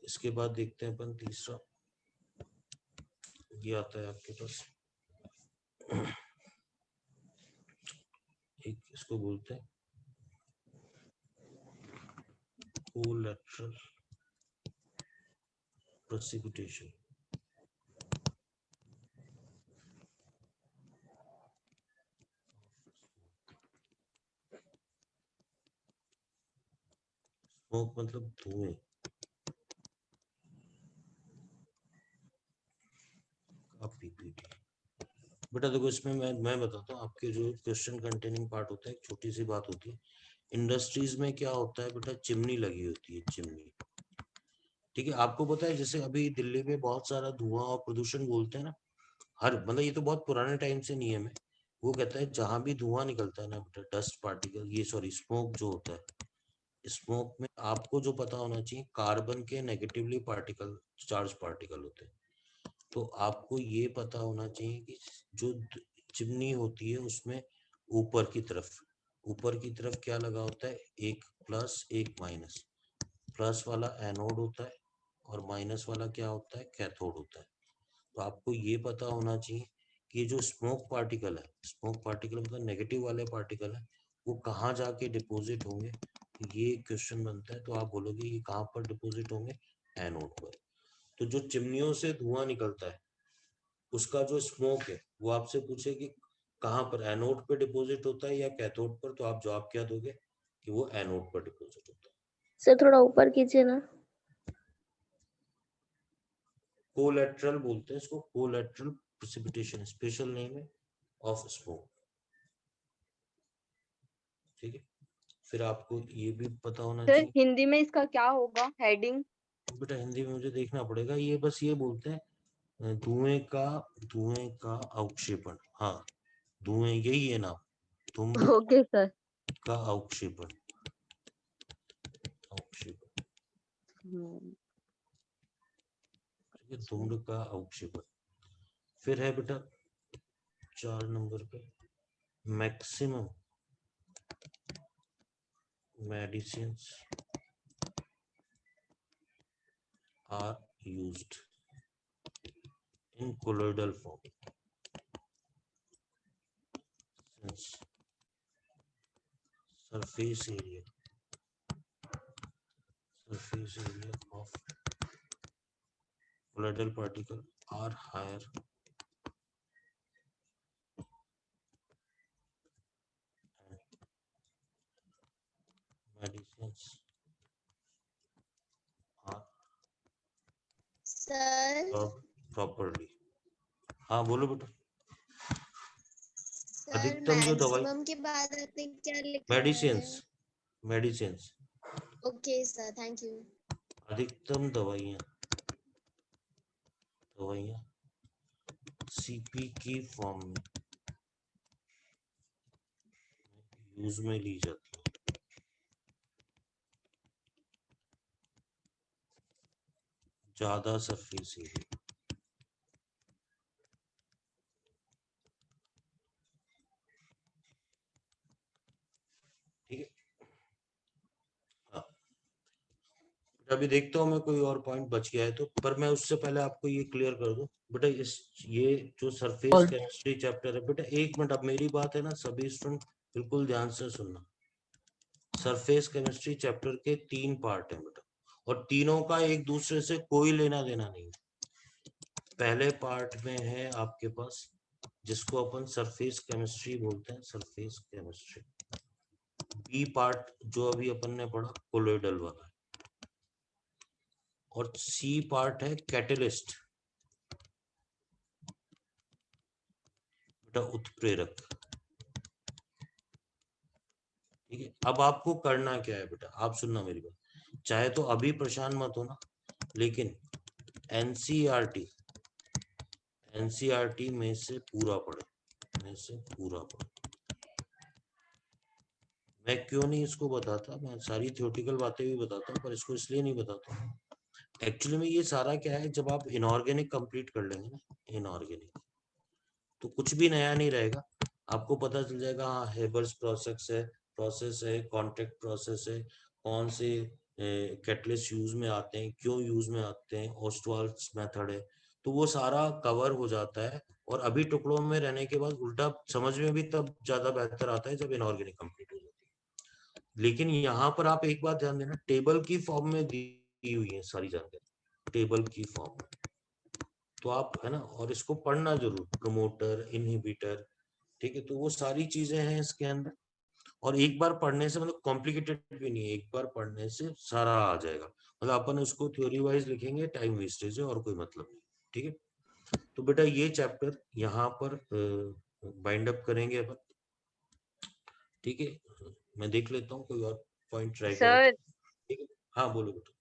इसके बाद देखते हैं अपन तीसरा, ये आता है आपके पास, एक इसको बोलते हैं कोलैटरल प्रेसिपिटेशन। स्मोक मतलब धुएं। पीपीटी बेटा देखो, इसमें मैं बताता हूँ, आपके जो क्वेश्चन कंटेनिंग पार्ट होता है, एक छोटी सी बात होती है। इंडस्ट्रीज में क्या होता है बेटा, चिमनी लगी होती है, चिमनी। ठीक है, आपको पता है जैसे अभी दिल्ली में बहुत सारा धुआं और प्रदूषण बोलते हैं ना, हर मतलब ये तो बहुत पुराने टाइम से नियम है। वो कहता है जहां भी धुआं निकलता है ना बेटा, डस्ट पार्टिकल, ये सॉरी स्मोक जो होता है, स्मोक में आपको जो पता होना चाहिए, कार्बन के नेगेटिवली पार्टिकल, चार्ज पार्टिकल होते हैं। तो आपको ये पता होना चाहिए कि जो चिमनी होती है उसमें ऊपर की तरफ क्या लगा होता है, एक प्लस एक माइनस। प्लस वाला एनोड होता है और माइनस वाला क्या होता है, कैथोड होता है। तो आपको ये पता होना चाहिए कि जो स्मोक पार्टिकल है, स्मोक पार्टिकल मतलब नेगेटिव वाले पार्टिकल है, वो कहाँ जाके डिपॉजिट होंगे। ये क्वेश्चन बनता है, तो आप बोलोगे ये कहाँ पर डिपॉजिट होंगे, एनोड पर। तो जो चिमनियों से धुआं निकलता है उसका जो स्मोक है, वो आपसे पूछे कि कहाँ पर, एनोड पे डिपॉजिट होता है या कैथोड पर, तो आप जवाब क्या दोगे कि वो एनोड पर डिपॉजिट होता है। सर थोड़ा ऊपर कीजिए ना। कोलैटरल बोलते हैं इसको, कोलैटरल प्रेसिपिटेशन, स्पेशल नेम है ऑफ स्मोक। ठीक है, फिर आपको ये भी पता होना सर चाहिए हिंदी में इसका क्या होगा हेडिंग? बेटा, हिंदी में मुझे देखना पड़ेगा। ये बस ये बोलते हैं धुएं का अवक्षेपण। हाँ, धुएं यही है नाम, धूम्र ओके सर। का अवक्षेपण। हम्म, ठीक है, धूम्र का अवक्षेपण। फिर है बेटा 4 नंबर पे, maximum medicines are used in colloidal form since surface area of colloidal particle are higher and medicines are sir absorbed properly। हाँ बोलो बेटा। सर अधिकतम जो दवाई, मैक्सिमम के बाद आपने क्या लिखा है? Medicines okay sir, thank you. अधिकतम दवाइयाँ सीपी की फॉर्म में यूज में ली जाती है। ज्यादा सरफेस एरिया, ठीक है। हाँ, अभी देखता हूँ मैं कोई और पॉइंट बच गया है तो, पर मैं उससे पहले आपको ये क्लियर कर दूं बेटा, ये जो सरफेस केमिस्ट्री चैप्टर है बेटा, 1 मिनट, अब मेरी बात है ना, सभी स्टूडेंट बिल्कुल ध्यान से सुनना। सरफेस केमिस्ट्री चैप्टर के 3 पार्ट है बेटा, और तीनों का एक दूसरे से कोई लेना देना नहीं। पहले पार्ट में है आपके पास, जिसको अपन सरफेस केमिस्ट्री बोलते हैं, सरफेस केमिस्ट्री। बी पार्ट जो अभी अपन ने पढ़ा, कोलोइडल वाला। और सी पार्ट है कैटलिस्ट, बेटा उत्प्रेरक। ठीक है, अब आपको करना क्या है बेटा, आप सुनना मेरी बात। चाहे तो अभी परेशान मत होना, लेकिन एनसीईआरटी में से पूरा पढ़े, मैं क्यों नहीं इसको बताता, मैं सारी थ्योरेटिकल बातें भी बताता हूँ, पर इसको इसलिए नहीं बताता। एक्चुअली में ये सारा क्या है, जब आप इनऑर्गेनिक कंप्लीट कर लेंगे ना, इनऑर्गेनिक, तो कुछ भी नया नहीं रहेगा। आपको पता चल जाएगा, हाँ हेबर्स प्रोसेस है, कॉन्ट्रैक्ट प्रोसेस है, कौन से कैटलिस्ट यूज में आते हैं, क्यों यूज में आते हैं, ओस्टवाल्ड्स मेथड है, तो वो सारा कवर हो जाता है। और अभी टुकड़ों में रहने के बाद उल्टा समझ में भी तब ज्यादा बेहतर आता है जब इनऑर्गेनिक कंप्लीट हो जाती है। लेकिन यहाँ पर आप एक बात ध्यान देना, टेबल की फॉर्म में दी हुई है सारी जानकारी, टेबल की फॉर्म में, तो आप है ना, और इसको पढ़ना जरूर, प्रमोटर, इनहिबिटर, ठीक है, तो वो सारी चीजें हैं इसके अंदर। और एक बार पढ़ने से मतलब कॉम्प्लिकेटेड भी नहीं है, एक बार पढ़ने से सारा आ जाएगा। मतलब अपन उसको थ्योरी वाइज लिखेंगे, टाइम वेस्टेज है और कोई मतलब नहीं, ठीक है। तो बेटा ये चैप्टर यहाँ पर बाइंड अप करेंगे अपन, ठीक है। मैं देख लेता हूँ कोई और पॉइंट ट्राई करो, सर ठीक है। हाँ बोलो बेटा।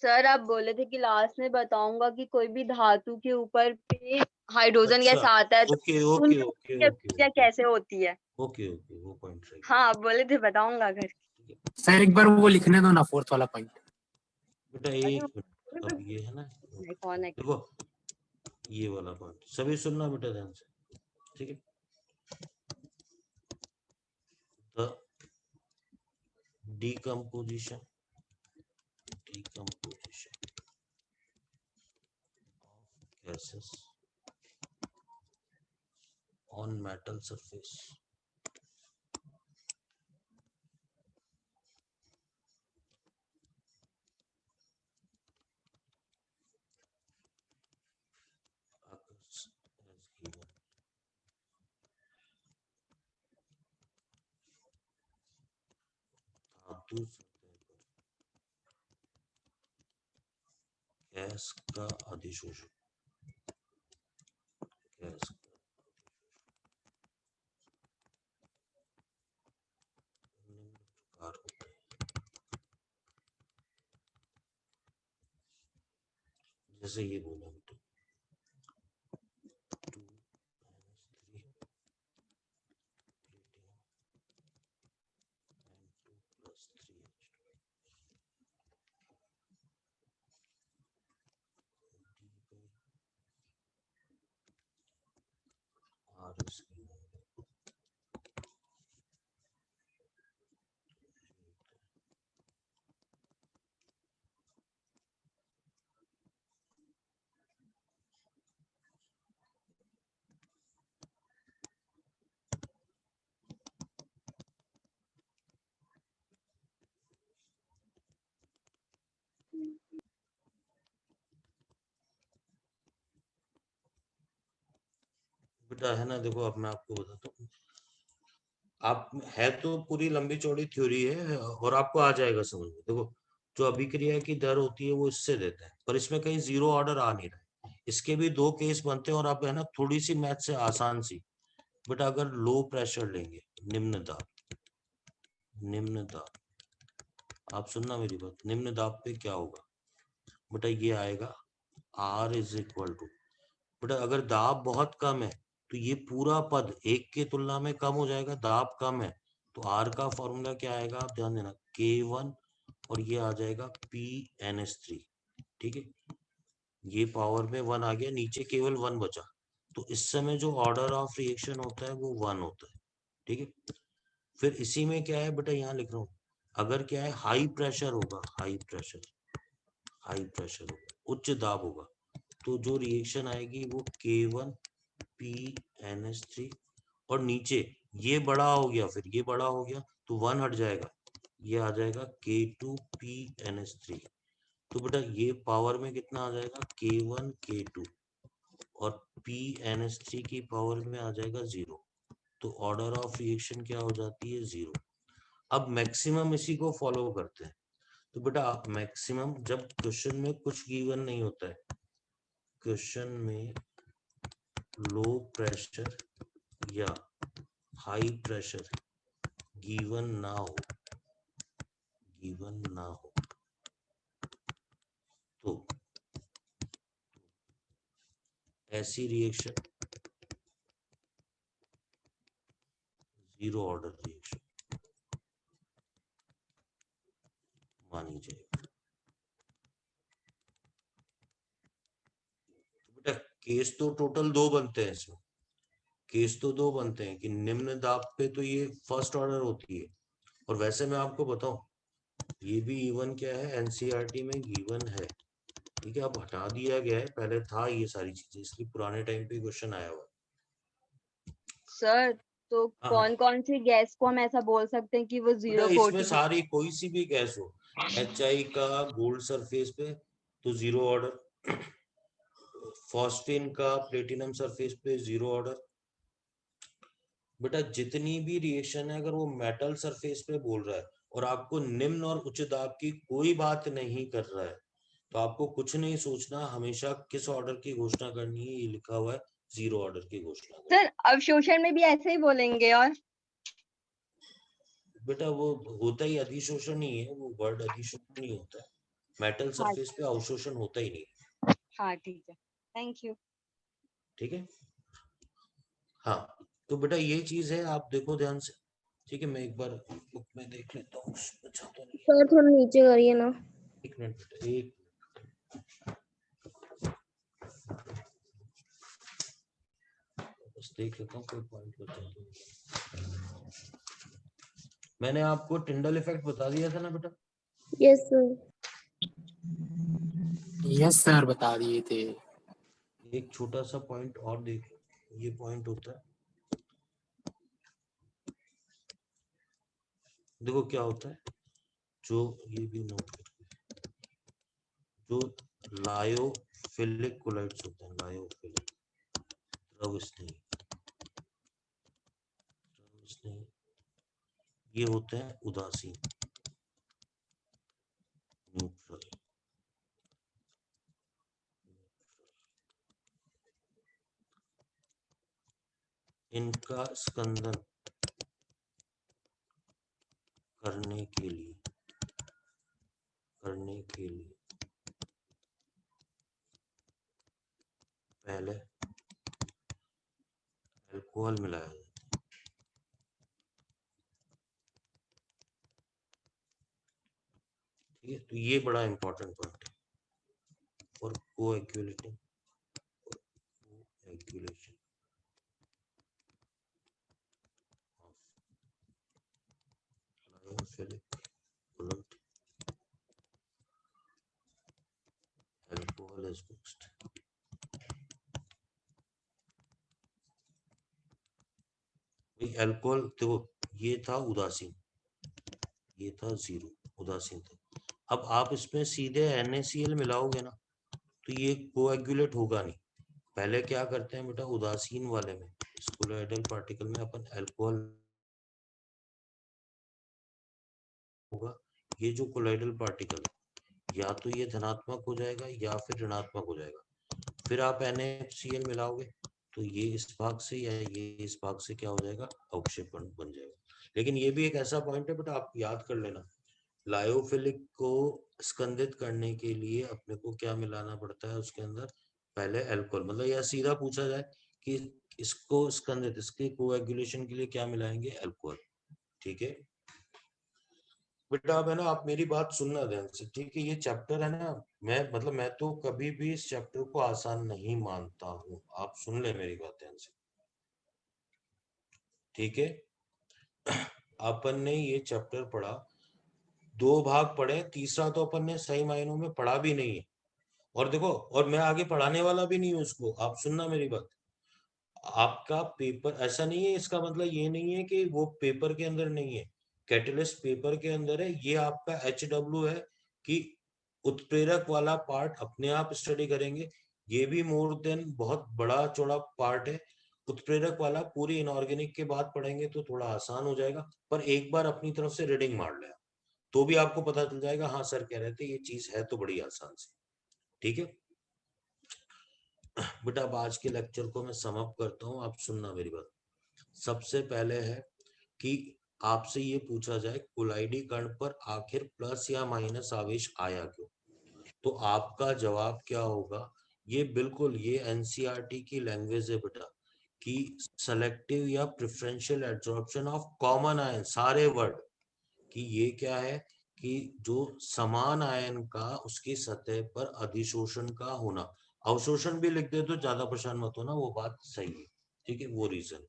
सर आप बोले थे कि लास्ट में बताऊंगा कि कोई भी धातु के ऊपर पे हाइड्रोजन अच्छा, गैस आता है तो ओके ओके उनकी ओके ओके प्रतिक्रिया कैसे होती है। ओके ओके, वो पॉइंट ट्राई हाँ आप बोले थे बताऊंगा घर। सर एक बार वो लिखने दो ना, फोर्थ वाला पॉइंट। बेटा अरे एक मिनट, अब ये है ना, कौन है। देखो ये वाला पॉइंट सभी सुनना बेटा ध्यान से, ठीक है। The decomposition of gases on metal surface occurs as given. धातु सतह पर गैस का अधिशोषण, गैस का निम्न प्रकार होता है। जैसे ये बोला बेटा, 2 - 3 and 2 + 3H2 R is given. बेटा है ना, देखो अब मैं आपको बताता हूँ, आप है तो पूरी लंबी चौड़ी थ्योरी है और आपको आ जाएगा समझ में। देखो जो अभिक्रिया की दर होती है वो इससे देता है, पर इसमें कहीं जीरो ऑर्डर आ नहीं रहा है। इसके भी दो केस बनते हैं और आप है ना थोड़ी सी मैथ से आसान सी, बेटा अगर लो प्रेशर लेंगे, निम्न दाब, निम्न दाब, आप सुनना मेरी बात, निम्न दाब पे क्या होगा बेटा, ये आएगा R इज इक्वल टू, बेटा अगर दाब बहुत कम है तो ये पूरा पद एक की तुलना में कम हो जाएगा, दाब कम है तो R का फॉर्मूला क्या आएगा, आप ध्यान देना, K1 और ये आ जाएगा PnH3, ठीक है। ये पावर में 1 आ गया, नीचे केवल 1 बचा, तो इस समय जो ऑर्डर ऑफ रिएक्शन होता है वो 1 होता है, ठीक है। फिर इसी में क्या है बेटा, यहाँ लिख रहा हूँ, अगर क्या है हाई प्रेशर होगा, हाई प्रेशर होगा, उच्च दाब होगा, तो जो रिएक्शन आएगी वो K1 PnH3 और नीचे ये बड़ा हो गया, फिर ये बड़ा हो गया तो 1 हट जाएगा, ये आ जाएगा K2 PnH3। तो बेटा ये पावर में कितना आ जाएगा, K1 K2 और PnH3 की पावर में आ जाएगा 0, तो ऑर्डर ऑफ रिएक्शन क्या हो जाती है, 0। अब मैक्सिमम इसी को फॉलो करते हैं, तो बेटा मैक्सिमम जब क्वेश्चन में कुछ गिवन नहीं होता है, क्वेश्चन में लो प्रेशर या हाई प्रेशर गिवन ना हो, तो ऐसी reaction zero order reaction, case तो टोटल 2 बनते हैं इसमें, केस तो 2 बनते हैं कि निम्न दाब पे तो ये फर्स्ट ऑर्डर होती है। और वैसे मैं आपको बताऊं, ये भी गिवन क्या है, एनसीईआरटी में गिवन है, ठीक है। अब हटा दिया गया है, पहले था ये सारी चीजें, इसलिए पुराने टाइम पे क्वेश्चन आया हुआ। सर तो हाँ, कौन कौन सी गैस को हम ऐसा बोल सकते हैं कि वो बेटा जीरो इसमें कोटिंग? सारी कोई सी भी गैस हो, HI का गोल्ड सरफेस पे तो 0 ऑर्डर, फॉस्फेन का प्लेटिनम सरफेस पे 0 ऑर्डर। बेटा जितनी भी रिएक्शन है, अगर वो मेटल सरफेस पे बोल रहा है और आपको निम्न और उच्च दाब की कोई बात नहीं कर रहा है, तो आपको कुछ नहीं सोचना, हमेशा किस ऑर्डर की घोषणा करनी है, ये लिखा हुआ है 0 ऑर्डर की घोषणा करनी। सर अवशोषण में भी ऐसे ही बोलेंगे? और बेटा वो होता ही अधिशोषण ही है, वो वर्ड अधिशोषण नहीं होता है, मेटल सरफेस पे अवशोषण होता ही नहीं। हाँ ठीक है, थैंक यू। ठीक है, हाँ। तो बेटा ये चीज है, आप देखो ध्यान से, ठीक है। मैं एक बार बुक में देख लेता हूँ, अच्छा तो नहीं। सर थोड़ा नीचे करिए ना। एक मिनट बेटा, एक बस देख लेता हूँ, कोई पॉइंट बचा तो। मैंने आपको टिंडल इफेक्ट बता दिया था ना बेटा? Yes sir. यस सर, बता दिए थे। एक छोटा सा पॉइंट और देख लो, ये पॉइंट होता है, देखो क्या होता है, जो ये भी नोट करके, जो लायोफिलिक कोलाइड्स होते हैं, लायोफिलिक द्रव स्नेही, ये होते हैं उदासीन, न्यूट्रल। इनका स्कंदन करने के लिए पहले अल्कोहल मिलाया जाता है, ठीक है। तो ये बड़ा इंपॉर्टेंट पॉइंट है for coagulating, coagulation of lyophilic colloid, alcohol is mixed। Alcohol देखो, ये था उदासीन, ये था 0, उदासीन था। अब आप इसमें सीधे NaCl मिलाओगे ना, तो ये कोएगुलेट होगा नहीं। पहले क्या करते हैं बेटा, उदासीन वाले में, कोलोइडल पार्टिकल में अपन अल्कोहल होगा, ये जो कोलोइडल पार्टिकल या तो ये धनात्मक हो जाएगा या फिर ऋणात्मक हो जाएगा। फिर आप NaCl मिलाओगे तो ये इस भाग से या ये इस भाग से क्या हो जाएगा, अवक्षेपण बन जाएगा। लेकिन ये भी एक ऐसा पॉइंट है बेटा, आप याद कर लेना, लायोफिलिक को स्कंदित करने के लिए अपने को क्या मिलाना पड़ता है उसके अंदर, पहले अल्कोहल। मतलब यह सीधा पूछा जाए कि इसको स्कंदित, इसके कोएगुलेशन के लिए क्या मिलाएंगे, अल्कोहल, ठीक है बेटा। अब है ना, आप मेरी बात सुनना ध्यान से, ठीक है। ये चैप्टर है ना, मैं तो कभी भी इस चैप्टर को आसान नहीं मानता हूँ, आप सुन ले मेरी बात ध्यान से, ठीक है। अपन ने ये चैप्टर पढ़ा, 2 भाग पढ़े, तीसरा तो अपन ने सही मायनों में पढ़ा भी नहीं है। और देखो, और मैं आगे पढ़ाने वाला भी नहीं हूँ उसको, आप सुनना मेरी बात। आपका पेपर ऐसा नहीं है, इसका मतलब ये नहीं है कि वो पेपर के अंदर नहीं है, कैटलिस्ट पेपर के अंदर है। ये आपका HW है कि उत्प्रेरक वाला पार्ट अपने आप स्टडी करेंगे, ये भी मोर देन बहुत बड़ा चौड़ा पार्ट है। उत्प्रेरक वाला पूरी इनऑर्गेनिक के बाद पढ़ेंगे तो थोड़ा आसान हो जाएगा, पर एक बार अपनी तरफ से रीडिंग मार लें तो भी आपको पता चल जाएगा, हाँ सर कह रहे थे ये चीज है तो बड़ी आसान सी, ठीक है बेटा। अब आज के लेक्चर को मैं सम अप करता हूँ, आप सुनना मेरी बात। सबसे पहले है कि आपसे ये पूछा जाए कोलाइडी कण पर आखिर प्लस या माइनस आवेश आया क्यों, तो आपका जवाब क्या होगा। ये बिल्कुल ये एनसीईआरटी की लैंग्वेज है बेटा, कि सेलेक्टिव या preferential absorption of common ion, सारे वर्ड, कि ये क्या है कि जो समान आयन का उसकी सतह पर अधिशोषण का होना। अवशोषण भी लिख दे तो ज्यादा परेशान मत होना, वो बात सही है, ठीक है, वो रीजन।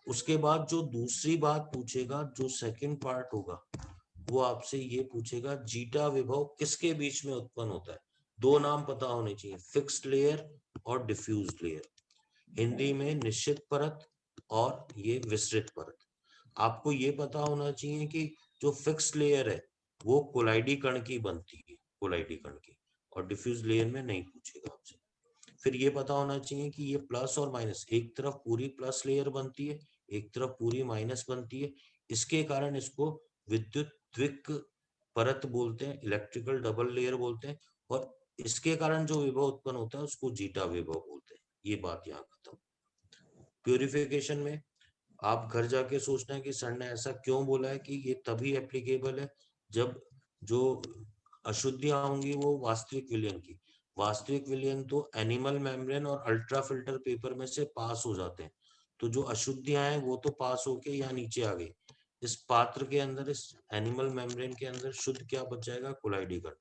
उसके बाद जो दूसरी बात पूछेगा, जो सेकंड पार्ट होगा, वो आपसे ये पूछेगा जीटा विभव किसके बीच में उत्पन्न होता है। दो नाम पता होने चाहिए, फिक्स्ड लेयर और डिफ्यूज लेयर। हिंदी में निश्चित परत और ये विस्तृत परत। आपको ये पता होना चाहिए कि जो फिक्स्ड लेयर है वो कोलाइडी कण की बनती है, कोलाइडी कण की, और डिफ्यूज लेयर में नहीं पूछेगा आपसे। फिर ये पता होना चाहिए कि ये प्लस और माइनस, एक तरफ पूरी प्लस लेयर बनती है, एक तरफ पूरी माइनस बनती है, इसके कारण इसको विद्युत द्विक परत बोलते हैं, इलेक्ट्रिकल डबल लेयर बोलते हैं, और इसके कारण जो विभव उत्पन्न होता है उसको जीटा विभव बोलते हैं। ये बात यहाँ खत्म। प्यूरिफिकेशन में आप घर जाके सोचना है कि सर ने ऐसा क्यों बोला है, कि ये तभी एप्लीकेबल है जब जो अशुद्धियां होंगी वो वास्तविक विलयन की, वास्तविक विलयन तो एनिमल मेम्ब्रेन और अल्ट्रा फिल्टर पेपर में से पास हो जाते हैं, तो जो अशुद्धियां हैं वो तो पास होके यहाँ नीचे आ गई। इस पात्र के अंदर, इस एनिमल मेम्ब्रेन के अंदर शुद्ध क्या बच जाएगा, कोलाइडी कण।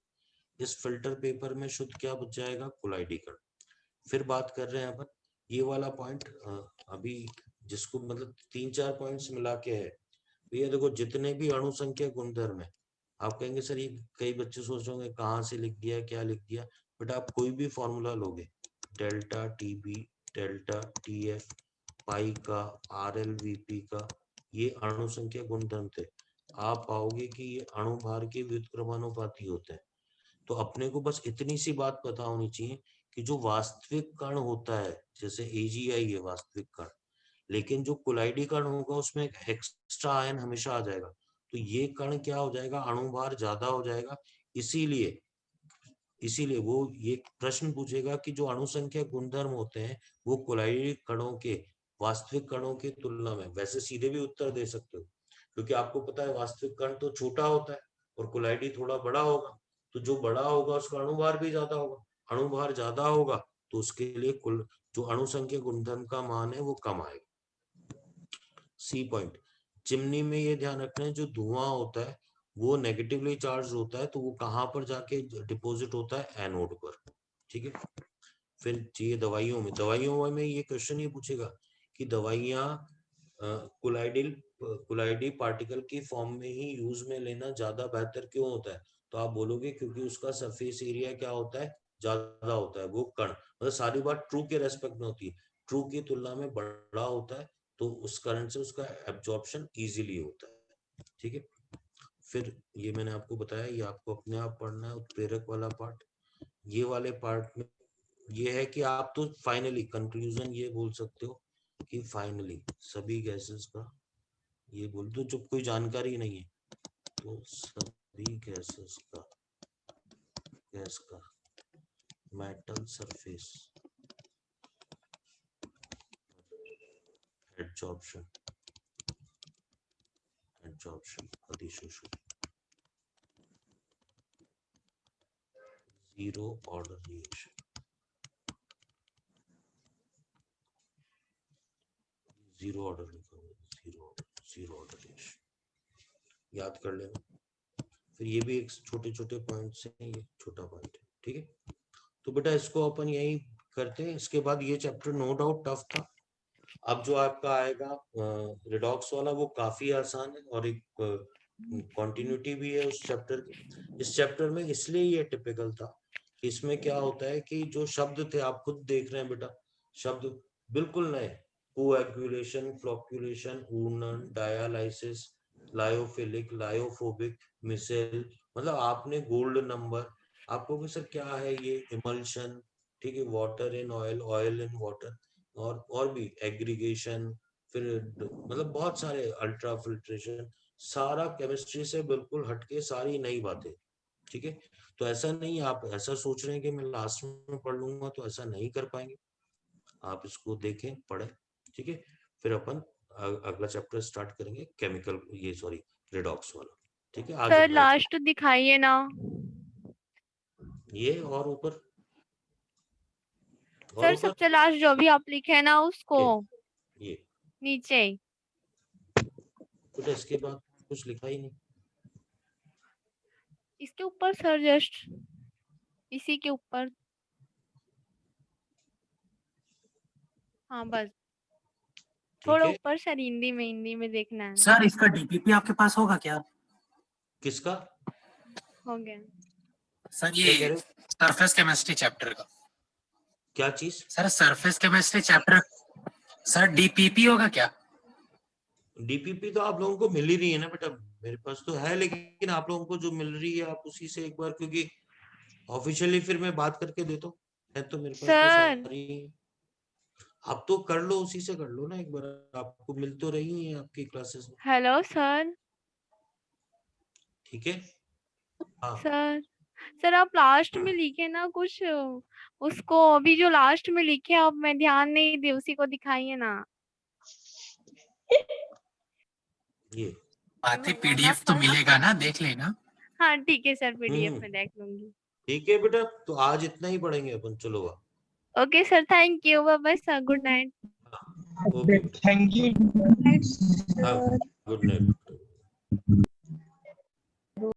इस फिल्टर पेपर में शुद्ध क्या बच जाएगा, कोलाइडी कण। फिर बात कर रहे हैं अपन ये वाला पॉइंट, अभी जिसको मतलब 3-4 पॉइंट्स मिला के है। तो ये देखो जितने भी अणु संख्या गुणधर्म है, आप कहेंगे सर ये कई बच्चे सोच रहे होंगे कहाँ से लिख दिया, क्या लिख दिया, बट आप कोई भी फॉर्मूला लोगे, डेल्टा टीबी, डेल्टा टीएफ, पाई का, आरएलवीपी का, ये अणु संख्या गुणधर्म थे, आप पाओगे कि ये अणु भार के व्युत्क्रमानुपाती होते हैं। तो अपने को बस इतनी सी बात पता होनी चाहिए कि जो वास्तविक कण होता है, जैसे एजीआई है वास्तविक कण, लेकिन जो कोलाइडी कण होगा उसमें एक एक्स्ट्रा आयन हमेशा आ जाएगा, तो ये कण क्या हो जाएगा, अणुभार ज्यादा हो जाएगा। इसीलिए इसीलिए वो ये प्रश्न पूछेगा कि जो अणु संख्या गुणधर्म होते हैं वो कोलाइडी कणों के वास्तविक कणों की तुलना में, वैसे सीधे भी उत्तर दे सकते हो क्योंकि आपको पता है वास्तविक कण तो छोटा होता है और कोलाइडी थोड़ा बड़ा होगा, तो जो बड़ा होगा उसका अणुभार भी ज्यादा होगा, अणुभार ज्यादा होगा तो उसके लिए कुल जो अणु संख्या गुणधर्म का मान है वो कम आएगा। सी पॉइंट, चिमनी में ये ध्यान रखना है जो धुआं होता है वो नेगेटिवली चार्ज होता है, तो वो कहाँ पर जाके डिपॉजिट होता है, एनोड पर, ठीक है। फिर चाहिए दवाइयों में ये क्वेश्चन ये पूछेगा कि दवाइयाँ कोलाइडी पार्टिकल की फॉर्म में ही यूज में लेना ज्यादा बेहतर क्यों होता है, तो आप बोलोगे क्योंकि उसका सरफेस एरिया क्या होता है, ज्यादा होता है, वो कण, मतलब सारी बात ट्रू के रेस्पेक्ट में होती है, ट्रू की तुलना में बड़ा होता है, तो उस कारण से उसका एब्जॉर्प्शन इजीली होता है, ठीक है। फिर ये मैंने आपको बताया, ये आपको अपने आप पढ़ना है, उत्प्रेरक वाला पार्ट। ये वाले पार्ट में ये है कि आप तो फाइनली कंक्लूजन ये बोल सकते हो कि फाइनली सभी गैसेस का, ये बोल दो जब कोई जानकारी नहीं है, तो सभी गैसेस का, गैस का मेटल सरफेस एब्जॉर्प्शन अधिशोषण zero order reaction, zero order लिखा हुआ, जीरो ऑर्डर रिएक्शन याद कर लेना। फिर ये भी एक छोटे छोटे पॉइंट्स हैं, ये छोटा पॉइंट है, ठीक है। तो बेटा इसको अपन यही करते हैं, इसके बाद ये चैप्टर नो डाउट टफ था। अब जो आपका आएगा रिडॉक्स वाला वो काफी आसान है और एक कंटिन्यूटी भी है उस चैप्टर की। इस चैप्टर में इसलिए ये टिपिकल था कि इसमें क्या होता है कि जो शब्द थे आप खुद देख रहे हैं बेटा, शब्द बिल्कुल नए, कोएगुलेशन, फ्लोक्युलेशन, ऊर्णन, डायालाइसिस, लायोफिलिक, लायोफोबिक, मिसेल, मतलब आपने गोल्ड नंबर, आपको भी सर क्या है ये, इमल्शन, ठीक है, water in oil, oil in water, और भी एग्रीगेशन, फिर मतलब बहुत सारे, अल्ट्रा फिल्ट्रेशन, सारा केमिस्ट्री से बिल्कुल हटके सारी नई बातें, ठीक है। तो ऐसा नहीं आप ऐसा सोच रहे हैं कि मैं लास्ट में पढ़ लूंगा, तो ऐसा नहीं कर पाएंगे, आप इसको देखें, पढ़ें, ठीक है। फिर अपन अगला चैप्टर स्टार्ट करेंगे केमिकल, ये सॉरी रिडॉक्स वाला, ठीक है। आज सर लास्ट दिखाइए ना, ये और ऊपर, सर सबसे लास्ट जो भी आप लिखे ना उसको ये नीचे, तो इसके बाद कुछ लिखा ही नहीं, इसके ऊपर सर, जस्ट इसी के ऊपर, हाँ बस ठीक थोड़ा है, ऊपर सर, हिंदी में देखना है। सर इसका डीपीपी आपके पास होगा क्या? किसका? हो गया। सर क्या कह ये रहे हो? सरफेस केमिस्ट्री चैप्टर का। क्या चीज? Sir surface chemistry chapter, sir DPP होगा क्या? डीपीपी तो आप लोगों को मिल ही रही है ना बेटा, मेरे पास तो है, लेकिन आप लोगों को जो मिल रही है आप उसी से एक बार, क्योंकि ऑफिशियली फिर मैं बात करके देता हूँ, है तो मेरे पास तो सर सारी। आप तो कर लो, उसी से कर लो ना एक बार, आपको मिल तो रही है आपकी क्लासेस में। Hello sir. ठीक है, हाँ सर आप लास्ट में लिखे ना कुछ, उसको अभी जो लास्ट में लिखे आप, मैं ध्यान नहीं दी, उसी को दिखाइए ना। ये बातें पीडीएफ तो मिलेगा ना, देख लेना। हाँ ठीक है सर, पीडीएफ में देख लूंगी। ठीक है बेटा, तो आज इतना ही पढ़ेंगे अपन, चलो आप। Okay sir, thank you, bye bye sir, good night. Okay, thank you. हाँ, गुड नाइट।